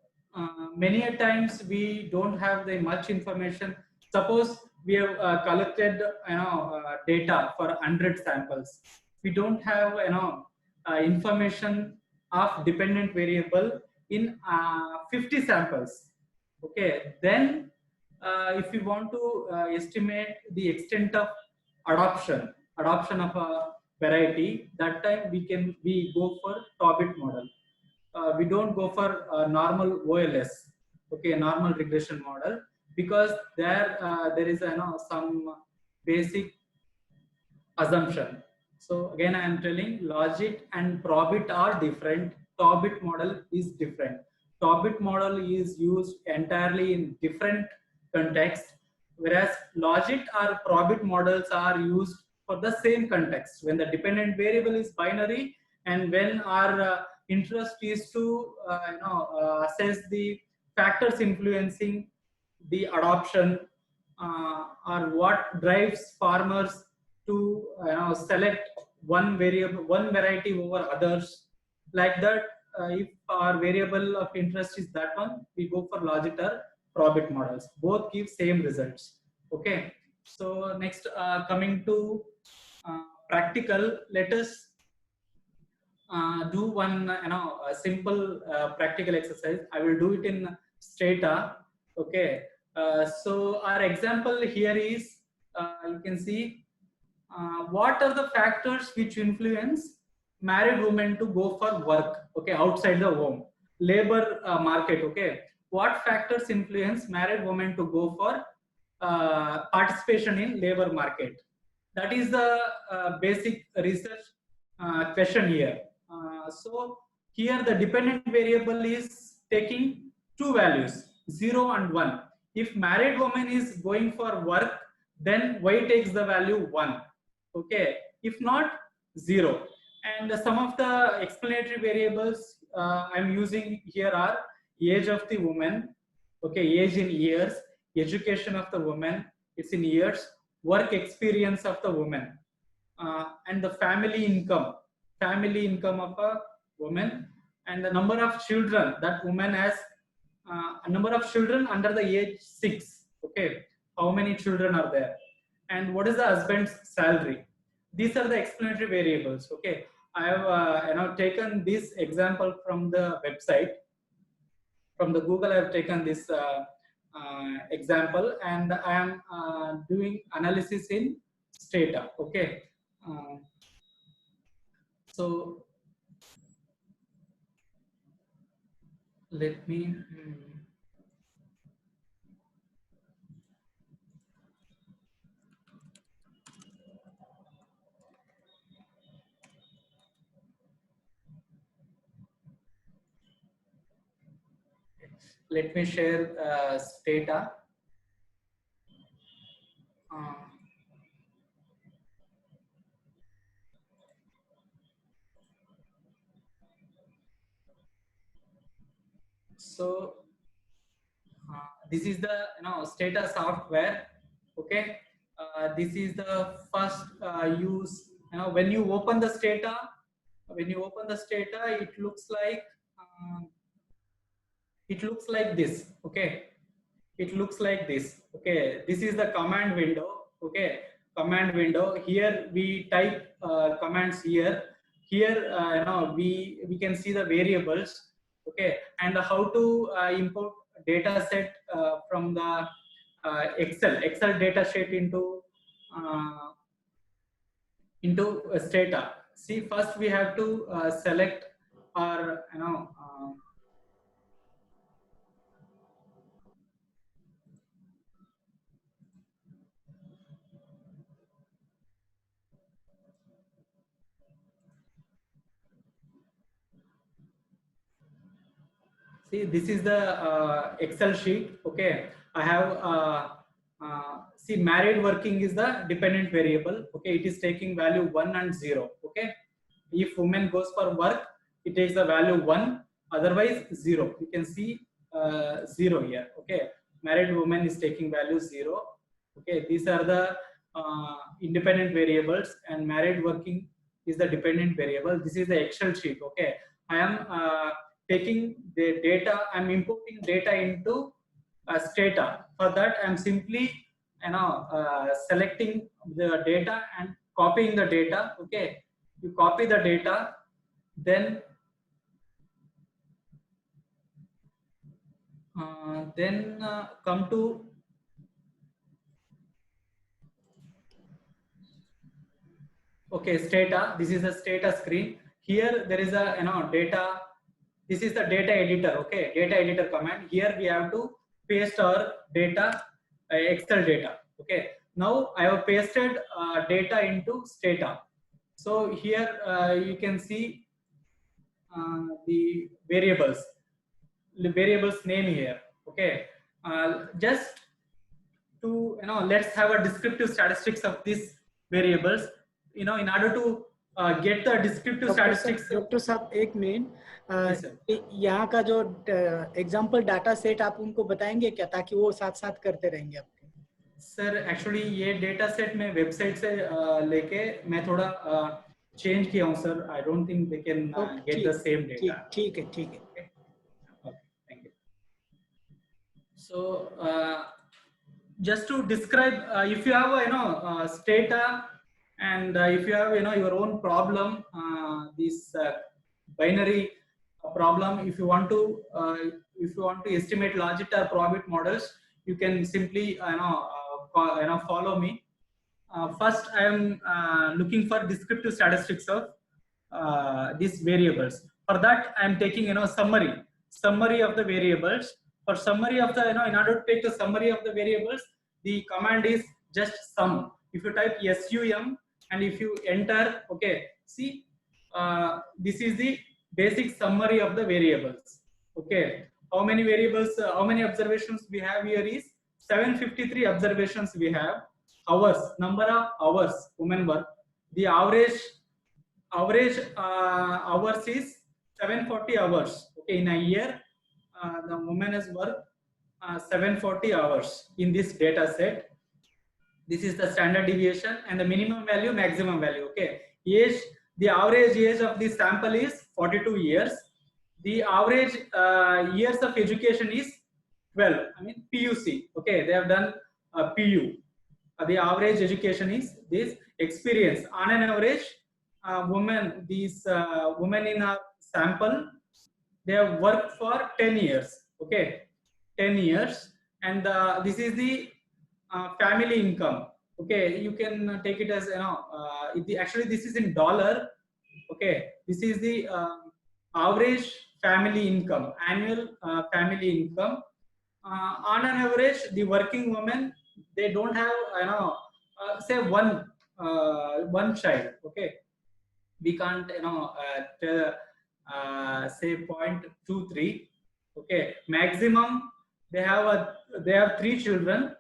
many a times we don't have the much information. Suppose we have collected data for 100 samples. We don't have information of dependent variable in 50 samples. Okay, then if we want to estimate the extent of adoption of a variety, that time we go for Tobit model. We don't go for normal OLS, okay, normal regression model, because there is some basic assumption. So again, I am telling Logit and Probit are different. Tobit model is different. Tobit model is used entirely in different context, whereas Logit or Probit models are used for the same context, when the dependent variable is binary and when our interest is to assess the factors influencing the adoption, or what drives farmers to select one variety over others. Like that, if our variable of interest is that one, we go for Logit or Probit models. Both give same results. Okay. So next, coming to practical, let us do one a simple practical exercise. I will do it in Stata. Okay. So our example here is, you can see what are the factors which influence married women to go for work, okay, outside the home, labor market. Okay, what factors influence married women to go for participation in labor market? That is the basic research question here. So here the dependent variable is taking two values, 0 and 1. If married woman is going for work, then Y takes the value 1. Okay, if not, 0. And some of the explanatory variables I'm using here are age of the woman, okay, age in years, education of the woman, it's in years, work experience of the woman, and the family income of a woman, and the number of children that woman has, a number of children under the age 6. Okay, how many children are there, and what is the husband's salary? These are the explanatory variables. Okay, I have taken this example from the website, from the Google. I have taken this example, and I am doing analysis in Stata. Okay, so let me. let me share Stata. So this is the Stata software. Okay, this is the first use. When you open the Stata, it looks like this. Okay, it looks like this. Okay, this is the command window. Okay, command window. Here we type commands here. Here we can see the variables. Okay, and how to import data set from the Excel data sheet into Stata. See, first we have to select our see, this is the Excel sheet. Okay, I have see, married working is the dependent variable. Okay, it is taking value 1 and 0. Okay, if woman goes for work, it takes the value 1. Otherwise 0. You can see 0 here. Okay, married woman is taking value 0. Okay, these are the independent variables, and married working is the dependent variable. This is the Excel sheet. Okay, I am taking the data, I'm importing data into Stata. For that, I'm simply selecting the data and copying the data. Okay, you copy the data, then come to Stata. This is the Stata screen. Here there is a data. This is the data editor. Okay, data editor command. Here we have to paste our data, Excel data. Okay, now I have pasted data into Stata. So here you can see the variables name here. Okay, just to let's have a descriptive statistics of these variables. In order to get the descriptive statistics. Doctor साहब एक minute, यहाँ का जो example data set आप उनको बताएंगे क्या, ताकि वो साथ साथ करते रहेंगे आपके? सर एक्चुअली ये डेटा सेट मैं वेबसाइट से लेके मैं थोड़ा चेंज किया हूँ sir. I don't think they can get the same data. ठीक है. Thank you. So just to describe, if you have Stata, and if you have your own problem, this binary problem, if you want to estimate Logitech probit models, you can simply follow me. First, I am looking for descriptive statistics of these variables. For that, I am taking summary of the variables. For summary of the in order to take the summary of the variables, the command is just sum. If you type sum and if you enter, okay, see, this is the basic summary of the variables. Okay, how many variables, how many observations we have here is 753 observations we have. Hours, number of hours women work. The average hours is 740 hours. Okay, in a year, the woman has worked 740 hours in this data set. This is the standard deviation and the minimum value, maximum value. Okay, age, the average age of the sample is 42 years. The average years of education is 12. I mean PUC. Okay, they have done PU. The average education is this. Experience, on an average, women in a sample, they have worked for 10 years. Okay, 10 years. And this is the family income. Okay, you can take it as actually this is in dollar. Okay, this is the average family income, annual family income. On an average, the working women, they don't have say one child. Okay, we can't say 0.23. Okay, maximum they have 3 children,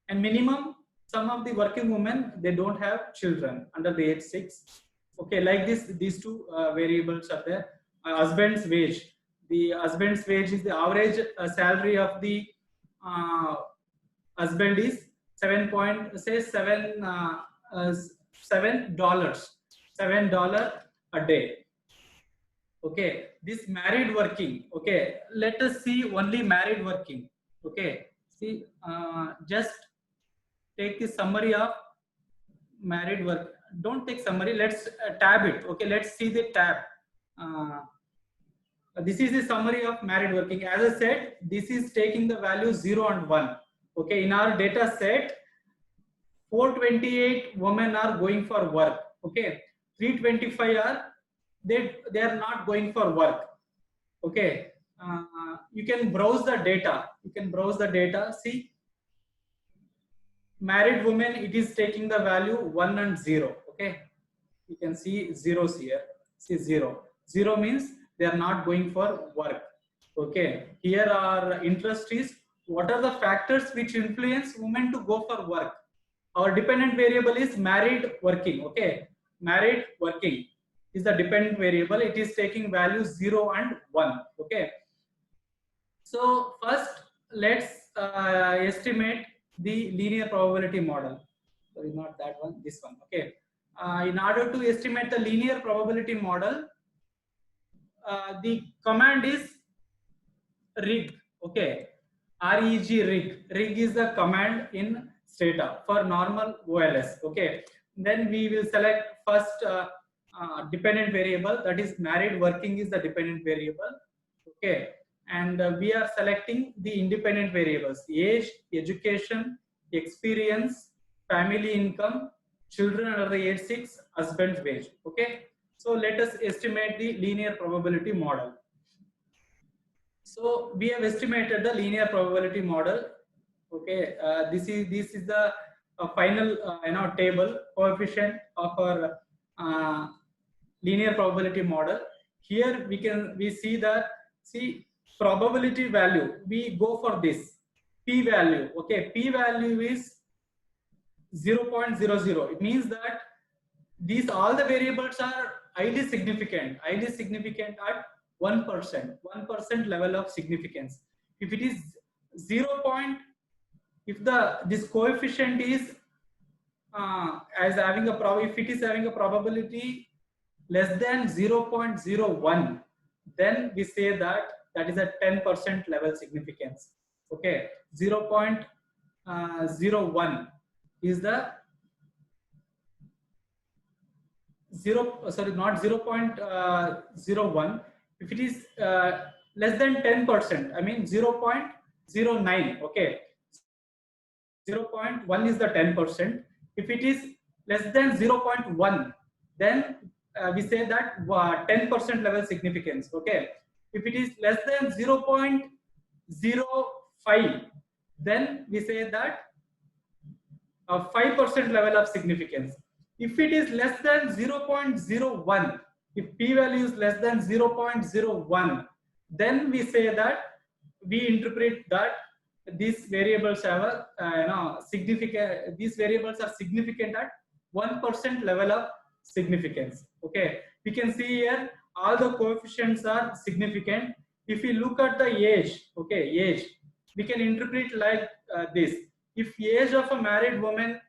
and minimum some of the working women they don't have children under the age 6. Okay, like this, these two variables are there. Husband's wage. The husband's wage is the average salary of the uh, husband is $7 a day. Okay, this married working. Okay, let us see only married working. Okay, see, just take the summary of married work. Don't take summary. Let's tab it. Okay, let's see the tab. This is the summary of married working. As I said, this is taking the value 0 and 1. Okay, in our data set, 428 women are going for work. Okay, 325 are they are not going for work. Okay, you can browse the data. You can browse the data. See, married women, it is taking the value 1 and 0. Okay, you can see zeros here. See 0. 0 means they are not going for work. Okay, here our interest is what are the factors which influence women to go for work. Our dependent variable is married working. Okay, married working is the dependent variable. It is taking values 0 and 1. Okay, so first let's estimate the linear probability model. Sorry, not that one, this one. Okay, in order to estimate the linear probability model, the command is rig. Okay, reg rig. Rig is the command in Stata for normal OLS. Okay, then we will select first dependent variable, that is married working is the dependent variable. Okay, and we are selecting the independent variables: age, education, experience, family income, children under the age 6, husband's wage. Okay, so let us estimate the linear probability model. So we have estimated the linear probability model. Okay, this is the final table coefficient of our linear probability model. Here we see that, see, probability value, we go for this p value. Okay, p value is 0.00. It means that these all the variables are highly significant at 1% level of significance. If it is 0. If this coefficient is if it is having a probability less than 0.01, then we say that is a 10% level significance. Okay, 0.01 is the not 0.01. If it is less than 10%, I mean 0.09. Okay, 0.1 is the 10%. If it is less than 0.1, then we say that 10% level significance. Okay, if it is less than 0.05, then we say that 5% level of significance. If it is less than 0.01, if p value is less than 0.01, then we say that we interpret that these variables have a significant. These variables are significant at 1% level of significance. Okay, we can see here all the coefficients are significant. If we look at the age, okay, age, we can interpret like this. If age of a married woman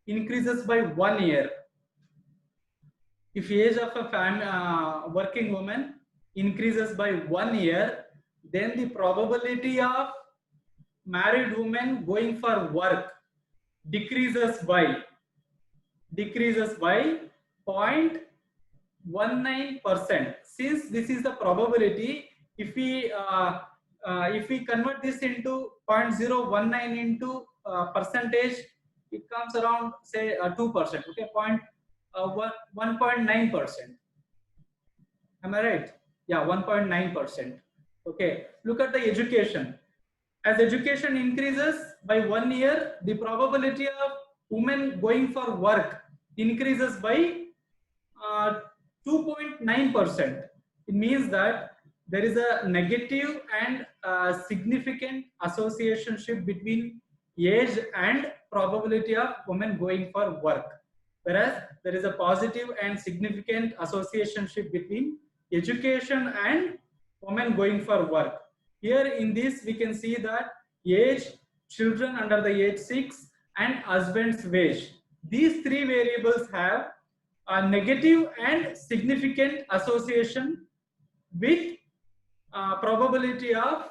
increases by 1 year, if age of a working woman increases by 1 year, then the probability of married woman going for work decreases by 0.19%. Since this is the probability, if we convert this into 0.019 into percentage, it comes around say 2%. Okay, 1.9%. Am I right? Yeah, 1.9%. Okay, look at the education. As education increases by 1 year, the probability of women going for work increases by 2.9%. It means that there is a negative and significant associationship between age and probability of women going for work, whereas there is a positive and significant associationship between education and women going for work. Here in this we can see that age, children under the age 6, and husband's wage, these three variables have a negative and significant association with probability of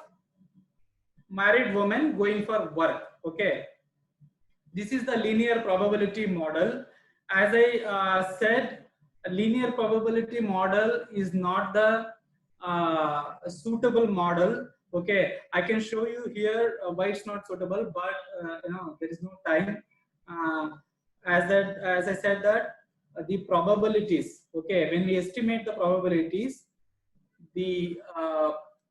married women going for work. Okay, this is the linear probability model. As I said, a linear probability model is not the suitable model. Okay, I can show you here why it's not suitable, but there is no time. As I said that the probabilities. Okay, when we estimate the probabilities, the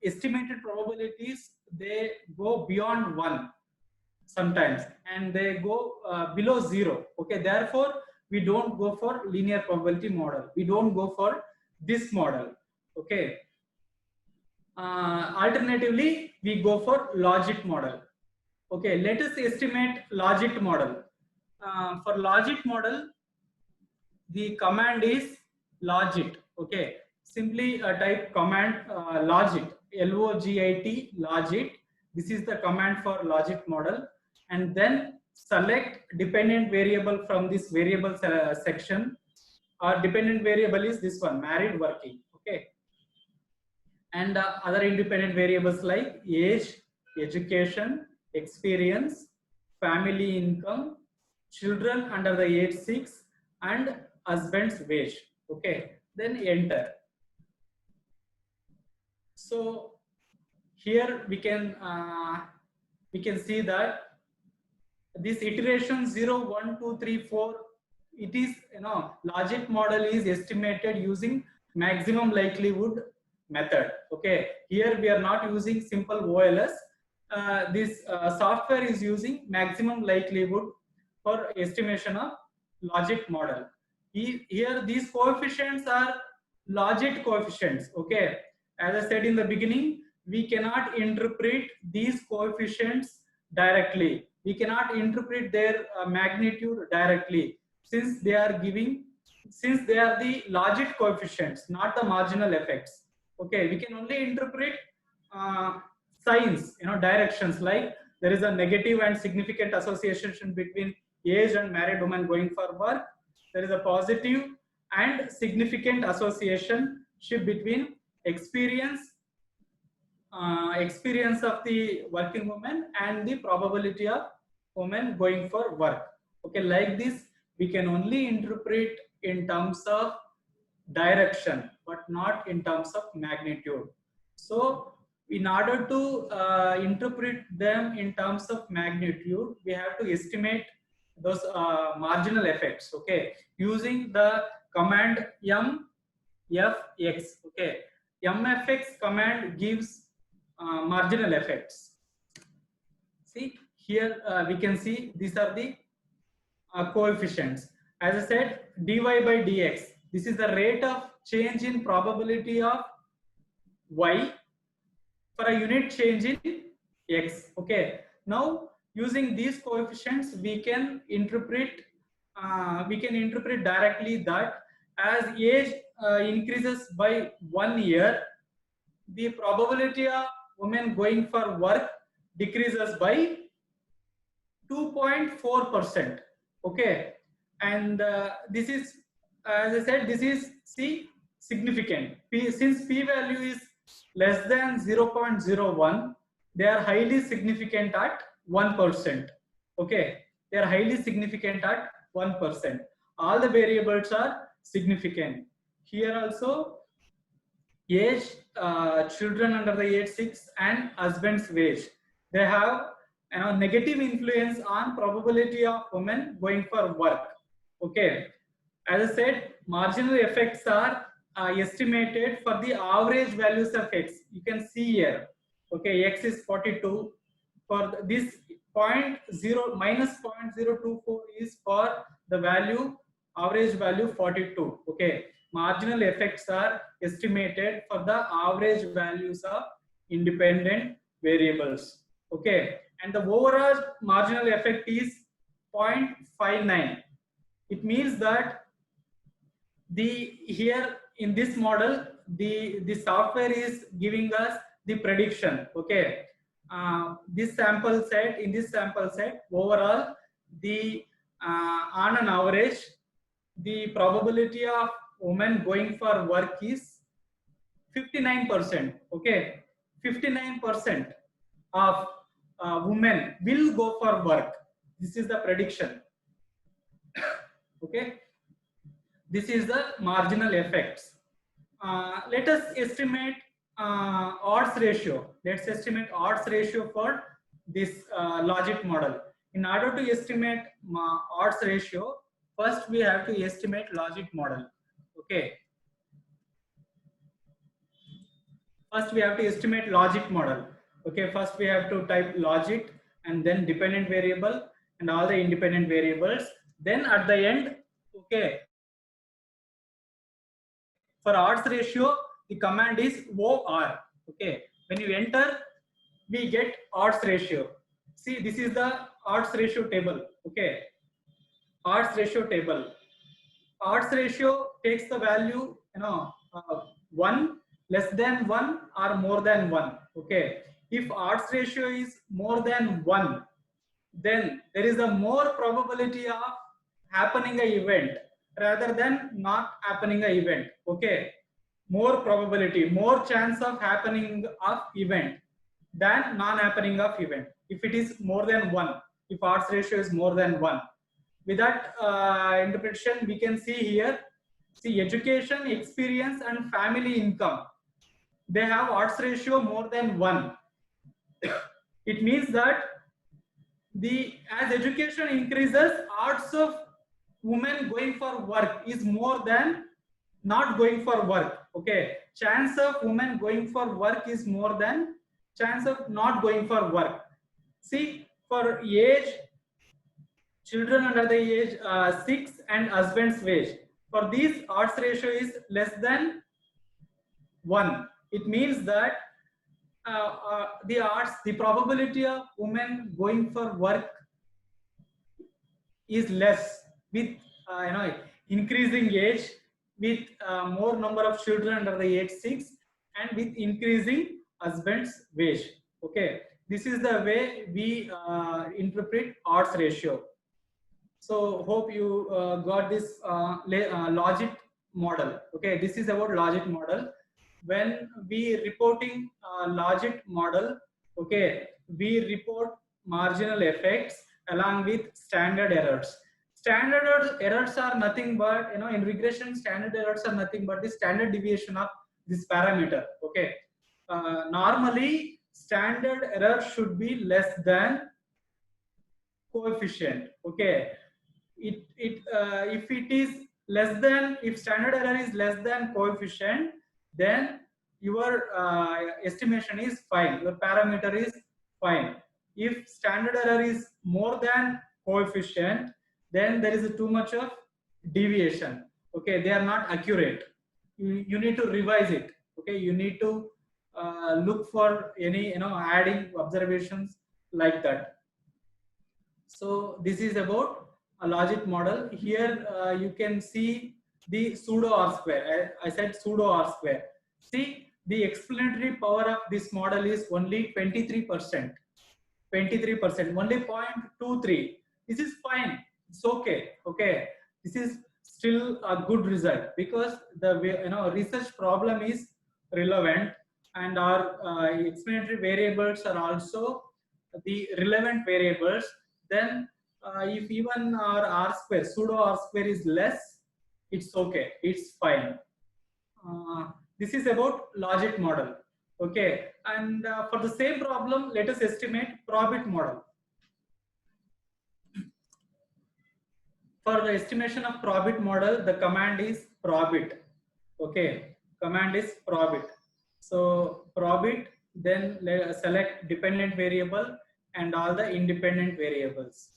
estimated probabilities, they go beyond 1 sometimes, and they go below 0. Okay, therefore we don't go for linear probability model, we don't go for this model. Okay, alternatively we go for logit model. Okay, let us estimate logit model. For logit model, the command is logit. Okay, simply type command logit, L-O-G-I-T, logit. This is the command for logit model, and then select dependent variable from this variable section. Our dependent variable is this one, married, working. Okay, and other independent variables like age, education, experience, family income, children under the age 6, and husband's wage. Okay, then enter. So here we can see that this iteration 0, 1, 2, 3, 4, it is, logit model is estimated using maximum likelihood method. Okay, here we are not using simple OLS. This software is using maximum likelihood for estimation of logit model. Here these coefficients are logit coefficients. Okay, as I said in the beginning, we cannot interpret these coefficients directly. We cannot interpret their magnitude directly, since they are the logit coefficients, not the marginal effects. Okay, we can only interpret signs, directions, like there is a negative and significant association between age and married woman going for work. There is a positive and significant association between experience of the working woman and the probability of women going for work. Okay, like this we can only interpret in terms of direction, but not in terms of magnitude. So in order to interpret them in terms of magnitude, we have to estimate those marginal effects. Okay, using the command mfx. Okay, mfx command gives marginal effects. See here, we can see these are the coefficients. As I said, dy by dx, this is the rate of change in probability of y for a unit change in x. Okay, now using these coefficients we can interpret directly that as age increases by 1 year, the probability of women going for work decreases by 2.4%. Okay, and this is, as I said, this is significant. Since p value is less than 0.01, they are highly significant at 1%. Okay, they are highly significant at 1%. All the variables are significant. Here also, age, children under the age 6, and husband's wage, they have negative influence on probability of women going for work. Okay, as I said, marginal effects are estimated for the average values of x. You can see here. Okay, x is 42. For this minus 0.024 is for the value, average value 42. Okay, marginal effects are estimated for the average values of independent variables. Okay, and the overall marginal effect is 0.59. It means that here in this model, the software is giving us the prediction. Okay, this sample set, in this sample set, overall the on an average, the probability of women going for work is 59%. Okay, 59% of women will go for work. This is the prediction. Okay, this is the marginal effects. Let us estimate odds ratio. Let's estimate odds ratio for this logic model. In order to estimate odds ratio, first we have to estimate logic model. Okay. First we have to estimate logic model. Okay. First we have to type logic and then dependent variable and all the independent variables. Then at the end, okay, for odds ratio, the command is OR. Okay. When you enter, we get odds ratio. See, this is the odds ratio table. Okay. Odds ratio table. Odds ratio takes the value, 1, less than 1 or more than 1. Okay. If odds ratio is more than 1, then there is a more probability of happening an event rather than not happening an event. Okay. More probability, more chance of happening of event than non-happening of event. If it is more than 1, if odds ratio is more than 1. With that interpretation, we can see here, see education, experience and family income. They have odds ratio more than 1. It means that as education increases, odds of women going for work is more than not going for work. Okay, chance of women going for work is more than chance of not going for work. See, for age, children under the age 6 and husband's wage, for these odds ratio is less than 1. It means that the probability of women going for work is less with increasing age, with more number of children under the age 6 and with increasing husband's wage. Okay, this is the way we interpret odds ratio. So hope you got this logic model. Okay, this is about logic model. When we reporting logic model, okay, we report marginal effects along with standard errors. Standard errors are nothing but, in regression, standard errors are nothing but the standard deviation of this parameter. Okay, normally standard error should be less than coefficient. Okay, if it is less than, if standard error is less than coefficient, then your estimation is fine, your parameter is fine. If standard error is more than coefficient, then there is too much of deviation. Okay, they are not accurate. You need to revise it. Okay, you need to look for any adding observations like that. So this is about a logic model. Here you can see the pseudo R square. I said pseudo R square. See, the explanatory power of this model is only 23%. 23%, only 0.23. This is fine. It's okay. Okay, this is still a good result because the research problem is relevant and our explanatory variables are also the relevant variables. Then if even our R square, pseudo R square is less, it's okay, it's fine. This is about logic model. Okay, and for the same problem, let us estimate probit model. For the estimation of probit model, the command is probit. Okay, command is probit. So probit, then select dependent variable and all the independent variables.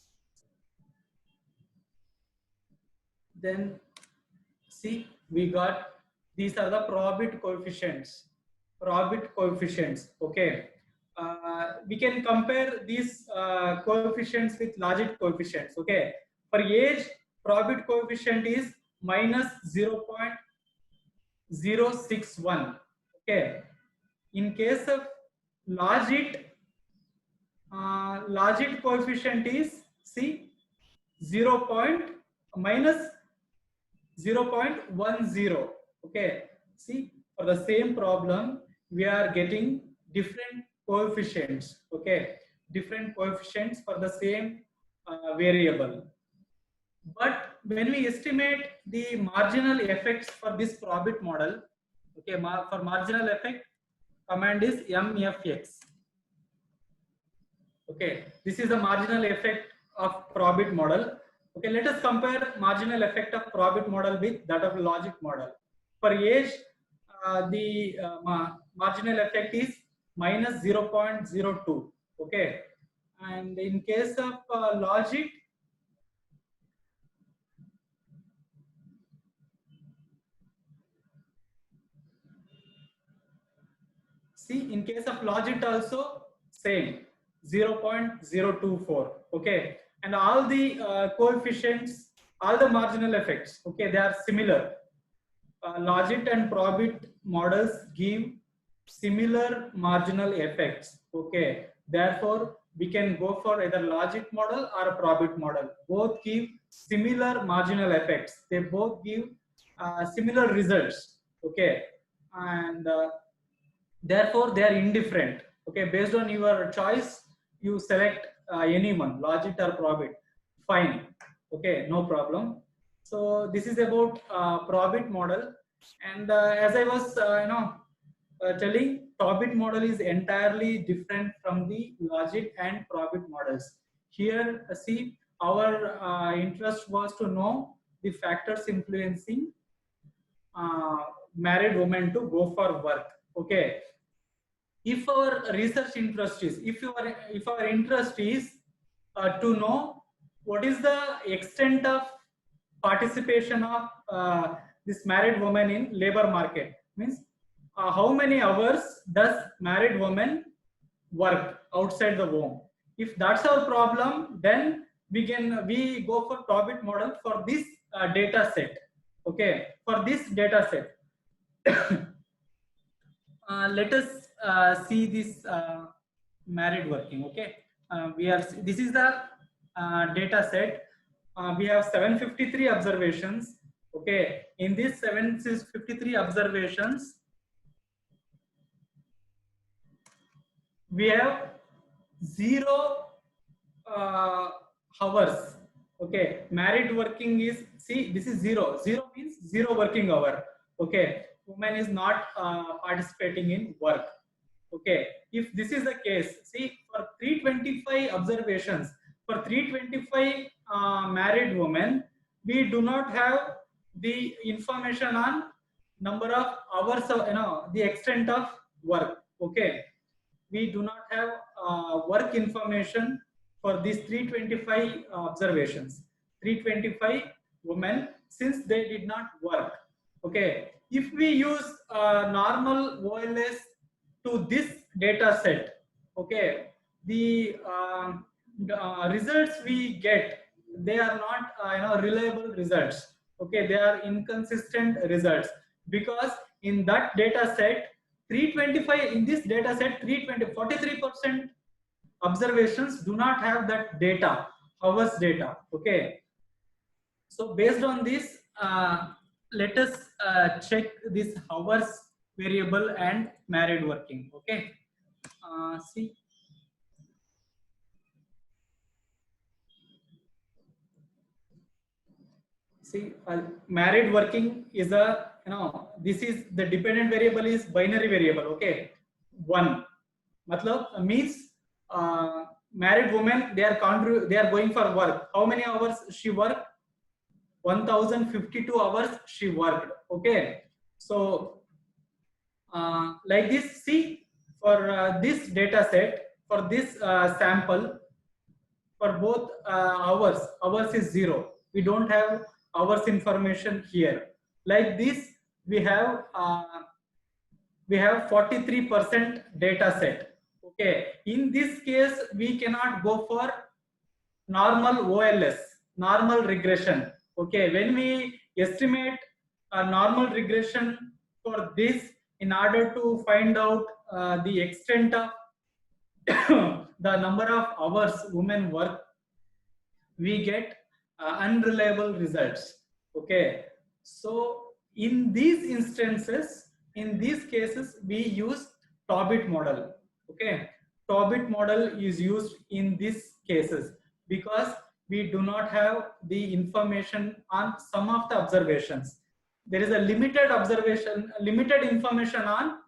Then see, we got these are the probit coefficients. Probit coefficients. Okay. We can compare these coefficients with logit coefficients. Okay. For age, probit coefficient is minus 0.061. Okay. In case of logit, logit coefficient is see 0.10. Okay, see, for the same problem we are getting different coefficients. Okay, different coefficients for the same variable. But when we estimate the marginal effects for this probit model, okay, for marginal effect, command is mfx. Okay, this is the marginal effect of probit model. Okay, let us compare marginal effect of probit model with that of logit model. For age, the marginal effect is minus 0.02. Okay, and in case of logit, see, in case of logit also same 0.024. Okay, and all the coefficients, all the marginal effects, okay, they are similar. Logit and probit models give similar marginal effects. Okay, therefore we can go for either logit model or a probit model. Both give similar marginal effects. They both give similar results. Okay, and therefore they are indifferent. Okay, based on your choice you select anyone, logit or probit, fine. Okay, no problem. So this is about probit model, and as I was telling, probit model is entirely different from the logit and probit models. Here see, our interest was to know the factors influencing married women to go for work. Okay, if our research interest is, if our interest is to know what is the extent of participation of this married woman in labor market, means how many hours does married woman work outside the home. If that's our problem, then we go for probit model for this data set. Okay, for this data set. Let us see this married working. Okay, this is the data set. We have 753 observations. Okay, in this 753 observations, we have 0 hours. Okay, married working is, see, this is 0. 0 means 0 working hour. Okay, woman is not participating in work. Okay, if this is the case, see, for 325 observations, for 325 married women, we do not have the information on number of hours of, the extent of work. Okay, we do not have work information for these 325 observations, 325 women, since they did not work. Okay, if we use normal OLS to this data set, okay, the results we get, they are not reliable results. Okay, they are inconsistent results, because in that data set 325, in this data set 43% observations do not have that data, hours data. Okay, so based on this, let us check this hours variable and married working. Okay, see, married working is a, this is the dependent variable is binary variable. Okay, 1 matlab means married woman, they are going for work. How many hours she worked? 1052 hours she worked. Okay, so like this, see, for this data set, for this sample, for both hours is 0. We don't have hours information here. Like this, we have 43% data set. Okay, in this case, we cannot go for normal OLS, normal regression. Okay, when we estimate a normal regression for this, in order to find out the extent of the number of hours women work, we get unreliable results. Okay, so in these instances, in these cases, we use Tobit model. Okay, Tobit model is used in these cases because we do not have the information on some of the observations. There is a limited observation, limited information on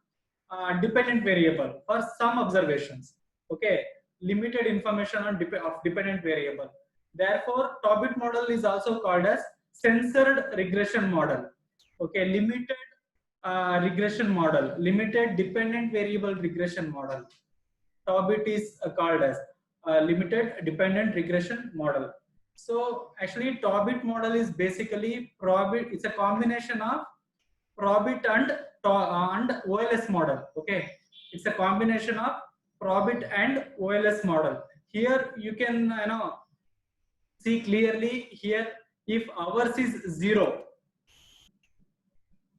dependent variable for some observations. Okay, limited information on dependent variable. Therefore, Tobit model is also called as censored regression model. Okay, limited regression model, limited dependent variable regression model. Tobit is called as limited dependent regression model. So actually, Tobit model is basically Probit. It's a combination of Probit and OLS model. Okay, it's a combination of Probit and OLS model. Here you can see clearly here, if ours is 0,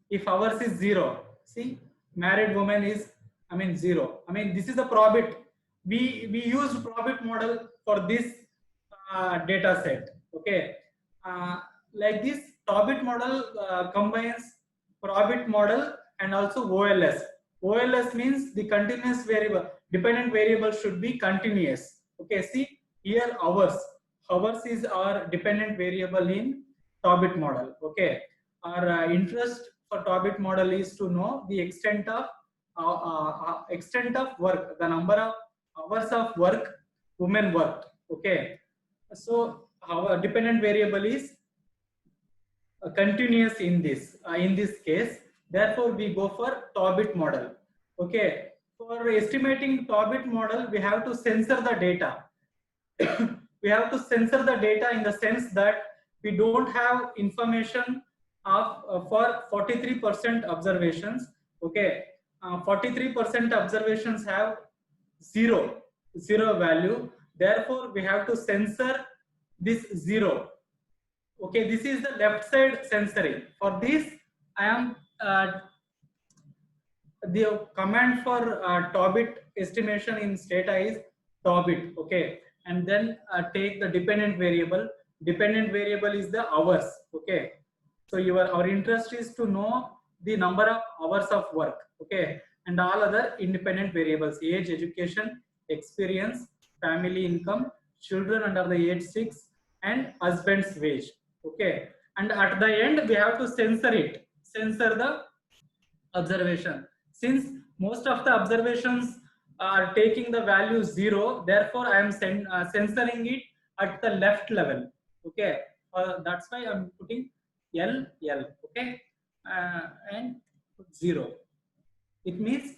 if ours is 0, see, married woman is 0. This is the Probit. We used Probit model for this data set. Okay, like this Tobit model combines Probit model and also OLS. OLS means the continuous variable, dependent variable should be continuous. Okay, see here hours is our dependent variable in Tobit model. Okay, our interest for Tobit model is to know the extent of work, the number of hours of work women worked. Okay, so our dependent variable is continuous in this case. Therefore, we go for Tobit model. Okay, for estimating Tobit model, we have to censor the data. We have to censor the data in the sense that we don't have information of for 43% observations. Okay, 43% observations have zero value. Therefore, we have to censor this 0. Okay, this is the left side censoring. For this, I am the command for Tobit estimation in Stata is Tobit. Okay, and then take the dependent variable. Dependent variable is the hours. Okay, so our interest is to know the number of hours of work. Okay, and all other independent variables: age, education, experience, family income, children under the age 6, and husband's wage. Okay, and at the end we have to censor the observation. Since most of the observations are taking the value 0, therefore I am censoring it at the left level. Okay, that's why I'm putting L. Okay, and 0. It means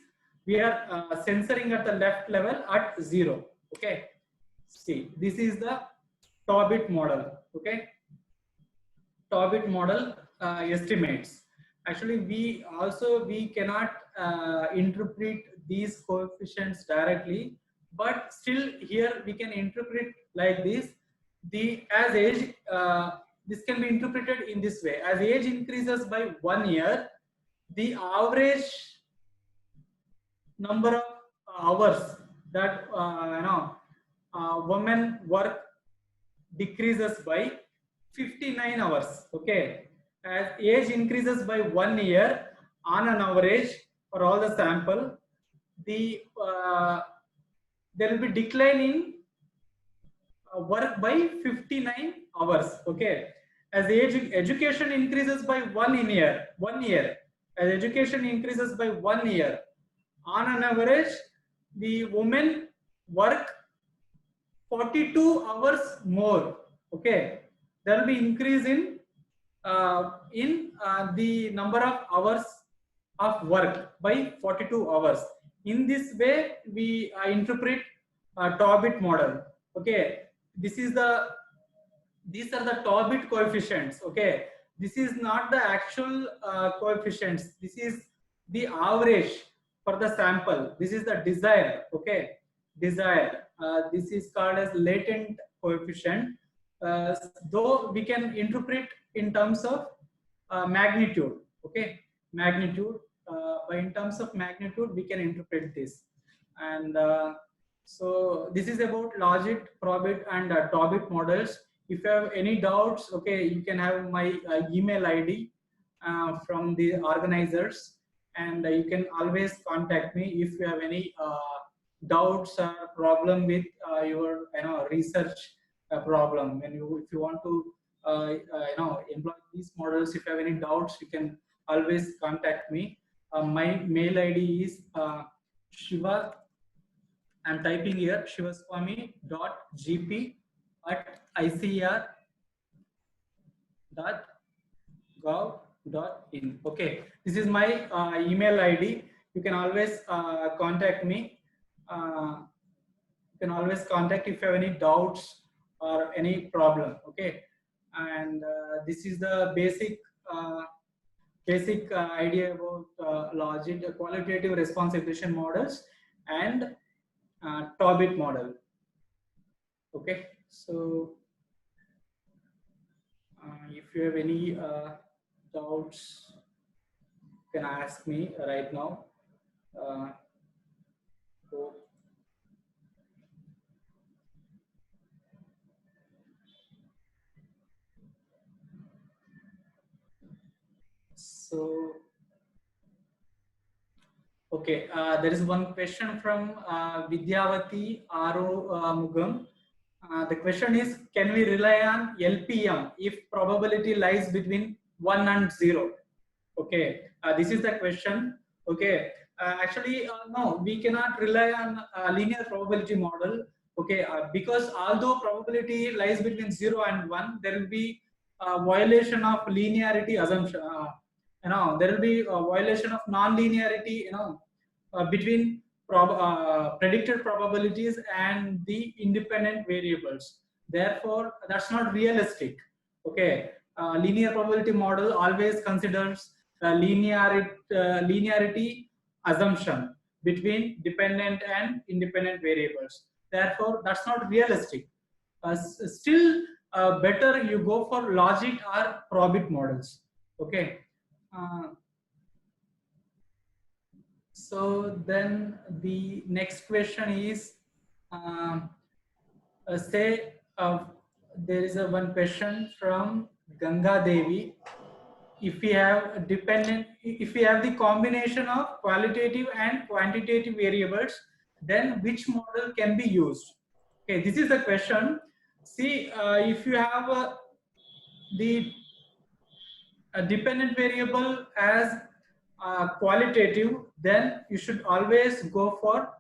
we are censoring at the left level at 0. Okay, see, this is the Tobit model. Okay, Tobit model estimates. Actually, we cannot interpret these coefficients directly, but still here we can interpret like this. As age, this can be interpreted in this way: as age increases by 1 year, the average number of hours that women work decreases by 59 hours. Okay, as age increases by 1 year, on an average for all the sample, there will be declining work by 59 hours. Okay, as education increases by 1 year, as education increases by 1 year, on an average, the women work 42 hours more. Okay, there will be increase in the number of hours of work by 42 hours. In this way, we interpret Tobit model. Okay, these are the Tobit coefficients. Okay, this is not the actual coefficients. This is the average for the sample. This is the desired, okay, desired. This is called as latent coefficient. Though we can interpret in terms of magnitude, okay, magnitude. By in terms of magnitude, we can interpret this. And so this is about logit, probit, and Tobit models. If you have any doubts, okay, you can have my email ID from the organizers, and you can always contact me if you have any doubts or problem with your research problem. When if you want to employ these models, if you have any doubts, you can always contact me. My mail ID is Shiva. I'm typing here shivaswamy.gp@icr.gov.in. Okay, this is my email ID. You can always contact me. You can always contact if you have any doubts or any problem. Okay, and this is the basic idea about logit, qualitative response regression models, and Tobit model. Okay, so if you have any doubts, you can ask me right now. Okay, there is one question from Vidyavati Aro Mugam. The question is, can we rely on LPM if probability lies between 1 and 0? Okay, this is the question. Okay, actually, no, we cannot rely on a linear probability model. Okay, because although probability lies between 0 and 1, there will be a violation of linearity assumption. There will be a violation of non-linearity, between predicted probabilities and the independent variables. Therefore, that's not realistic. Okay, linear probability model always considers linearity assumption between dependent and independent variables. Therefore, that's not realistic. Still, better you go for logit or probit models. Okay. So then the next question is, say there is one question from Ganga Devi. If we have the combination of qualitative and quantitative variables, then which model can be used? Okay, this is the question. See, if you have the dependent variable as qualitative, then you should always go for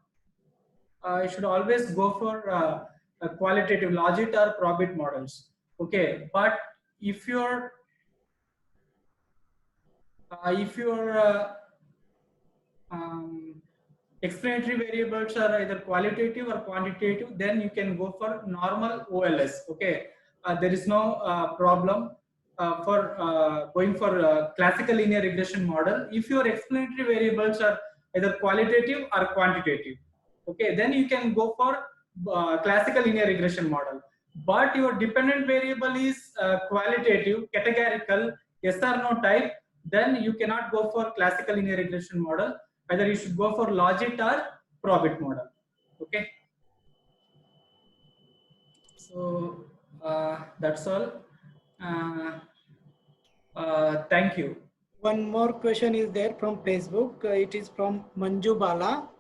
qualitative logit or probit models. Okay, but if your explanatory variables are either qualitative or quantitative, then you can go for normal OLS. Okay, there is no problem for going for classical linear regression model. If your explanatory variables are either qualitative or quantitative, okay, then you can go for classical linear regression model. But your dependent variable is qualitative, categorical, yes or no type, then you cannot go for classical linear regression model. Either you should go for logit or probit model. Okay. So that's all. Thank you. One more question is there from Facebook. It is from Manju Bala.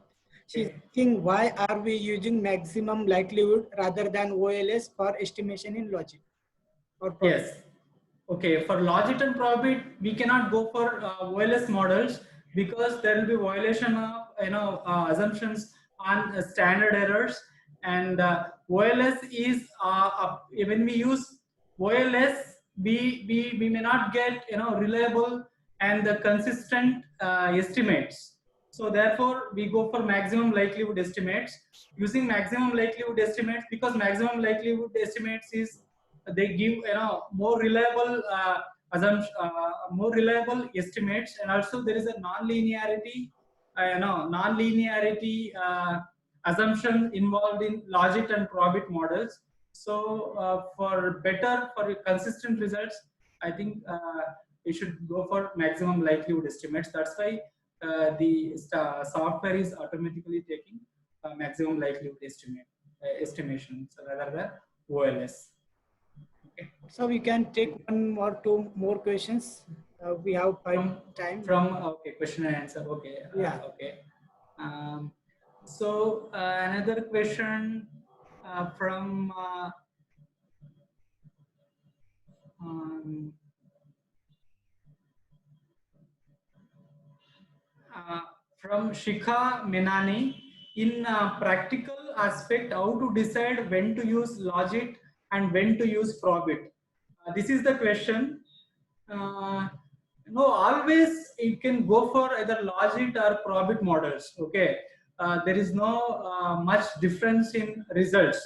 She's asking, why are we using maximum likelihood rather than OLS for estimation in logit? Yes. Okay, for logit and probit, we cannot go for OLS models because there will be violation of assumptions on standard errors, and OLS is when we use OLS, we may not get reliable and the consistent estimates. So therefore, we go for maximum likelihood estimates. Using maximum likelihood estimates, because maximum likelihood estimates is they give more reliable more reliable estimates, and also there is a non-linearity, assumption involved in logit and probit models. So for consistent results, I think you should go for maximum likelihood estimates. That's why the software is automatically taking maximum likelihood estimations rather than OLS. Okay. So we can take two more questions. We have time. Okay, question and answer. Okay. Yeah. Okay. So another question from Shikha Menani. In practical aspect, how to decide when to use logit and when to use probit? This is the question. No, always you can go for either logit or probit models. Okay, there is no much difference in results.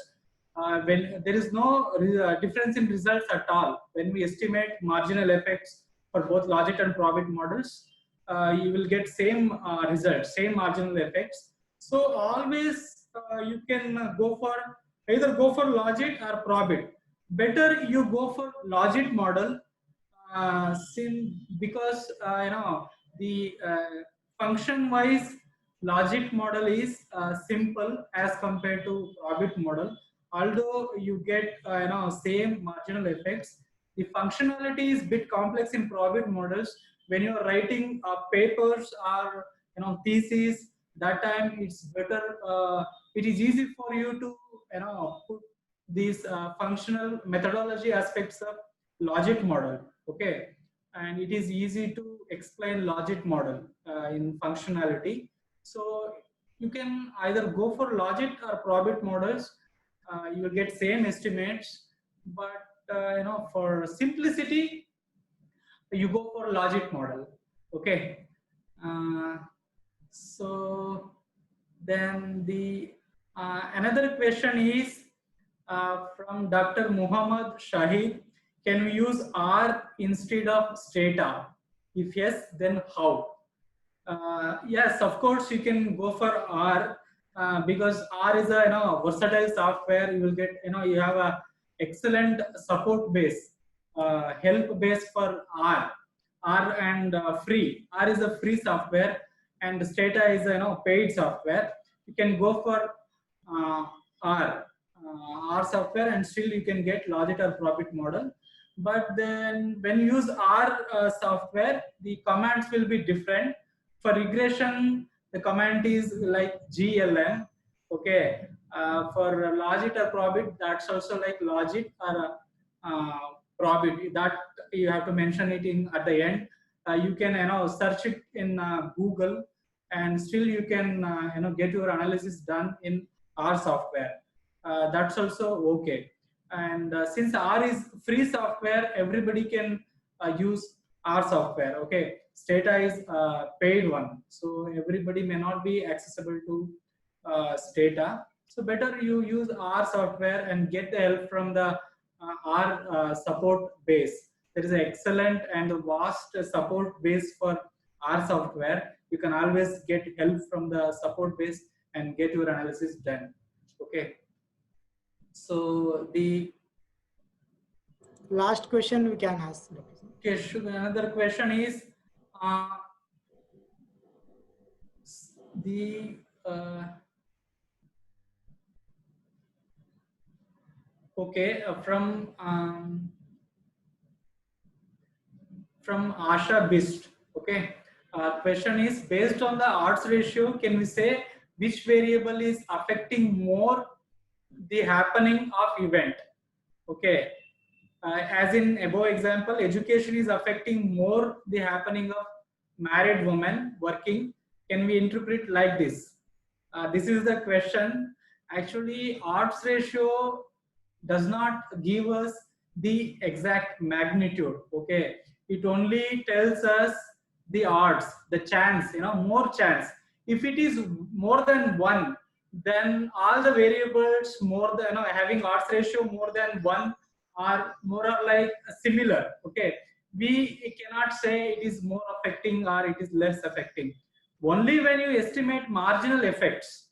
When there is no difference in results at all, when we estimate marginal effects for both logit and probit models, you will get same results, same marginal effects. So always you can either go for logit or probit. Better you go for logit model, because the function wise logit model is simple as compared to probit model. Although you get same marginal effects, the functionality is bit complex in probit models. When you are writing papers or theses, that time it's better. It is easy for you to put these functional methodology aspects of logit model. Okay, and it is easy to explain logit model in functionality. So you can either go for logit or probit models. You will get same estimates, but for simplicity, you go for logit model. Okay. So then the another question is from Dr. Muhammad Shahid. Can we use R instead of Stata? If yes, then how? Yes, of course you can go for R because R is a versatile software. You will get you have a excellent support base, help base for R and free. R is a free software, and Stata is a paid software. You can go for R software, and still you can get logit or probit model. But then when you use R software, the commands will be different. For regression, the command is like glm. Okay. For logit or probit, that's also like logit or probit. That you have to mention it in at the end. You can search it in Google, and still you can get your analysis done in R software. That's also okay. And since R is free software, everybody can use R software. Okay, Stata is paid one, so everybody may not be accessible to Stata. So better you use R software and get the help from the R support base. There is an excellent and vast support base for R software. You can always get help from the support base and get your analysis done. Okay. So the last question we can ask. Okay, another question is from Asha Bist. Okay, question is, based on the odds ratio, can we say which variable is affecting more the happening of event? Okay, as in above example, education is affecting more the happening of married women working. Can we interpret like this? This is the question. Actually, odds ratio does not give us the exact magnitude. Okay, it only tells us the odds, the chance, more chance. If it is more than 1, then all the variables more than having odds ratio more than 1 are more or like similar. Okay, we cannot say it is more affecting or it is less affecting. Only when you estimate marginal effects,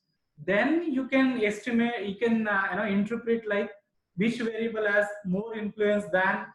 then you can estimate, you can interpret like which variable has more influence than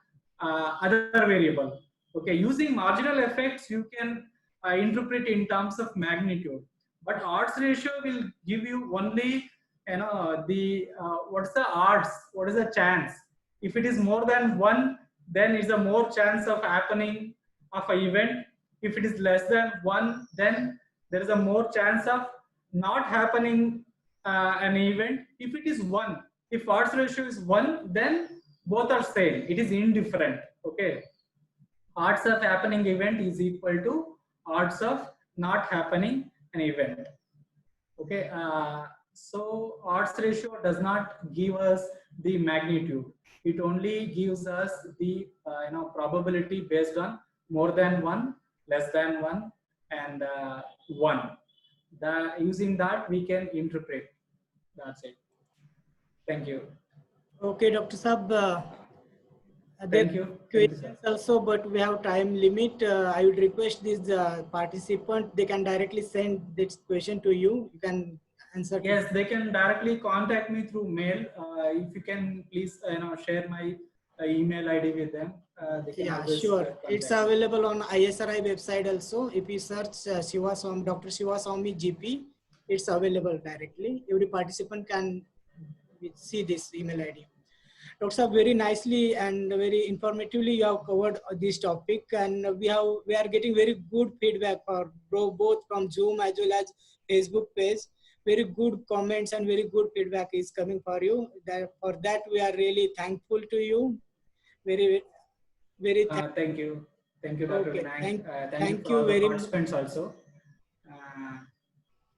other variable. Okay, using marginal effects, you can interpret in terms of magnitude. But odds ratio will give you only the what's the odds, what is the chance. If it is more than 1, then it's a more chance of happening of an event. If it is less than 1, then there is a more chance of not happening an event. If it is 1, if odds ratio is 1, then both are same, it is indifferent. Okay, odds of happening event is equal to odds of not happening an event. Okay, so odds ratio does not give us the magnitude. It only gives us the probability based on more than 1, less than 1, and 1. Using that we can interpret. That's it. Thank you. Okay, Dr. Sab. Thank you. Questions also, but we have time limit. I would request these participants, they can directly send this question to you. You can answer. Yes, they can directly contact me through mail. If you can please share my email ID with them. They can always, sure. It's available on ISRI website also. If you search Dr. Shivaswamy GP, it's available directly. Every participant can see this email ID. Dr. Sir, very nicely and very informatively you have covered this topic, and we are getting very good feedback for both from Zoom as well as Facebook page. Very good comments and very good feedback is coming for you. For that we are really thankful to you. Very thank you, Dr. Okay. Thank you for very participants also.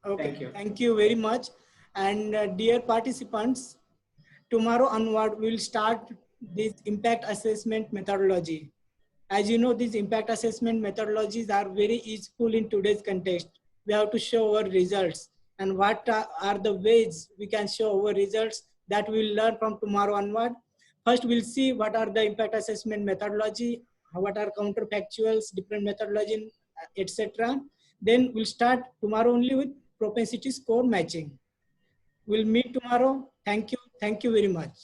Okay, thank you very much. And dear participants, tomorrow onward we will start this impact assessment methodology. As you know, these impact assessment methodologies are very useful in today's context. We have to show our results, and what are the ways we can show our results, that we'll learn from tomorrow onward. First, we'll see what are the impact assessment methodology, what are counterfactuals, different methodology, etc. Then we'll start tomorrow only with propensity score matching. We'll meet tomorrow. Thank you. Thank you very much.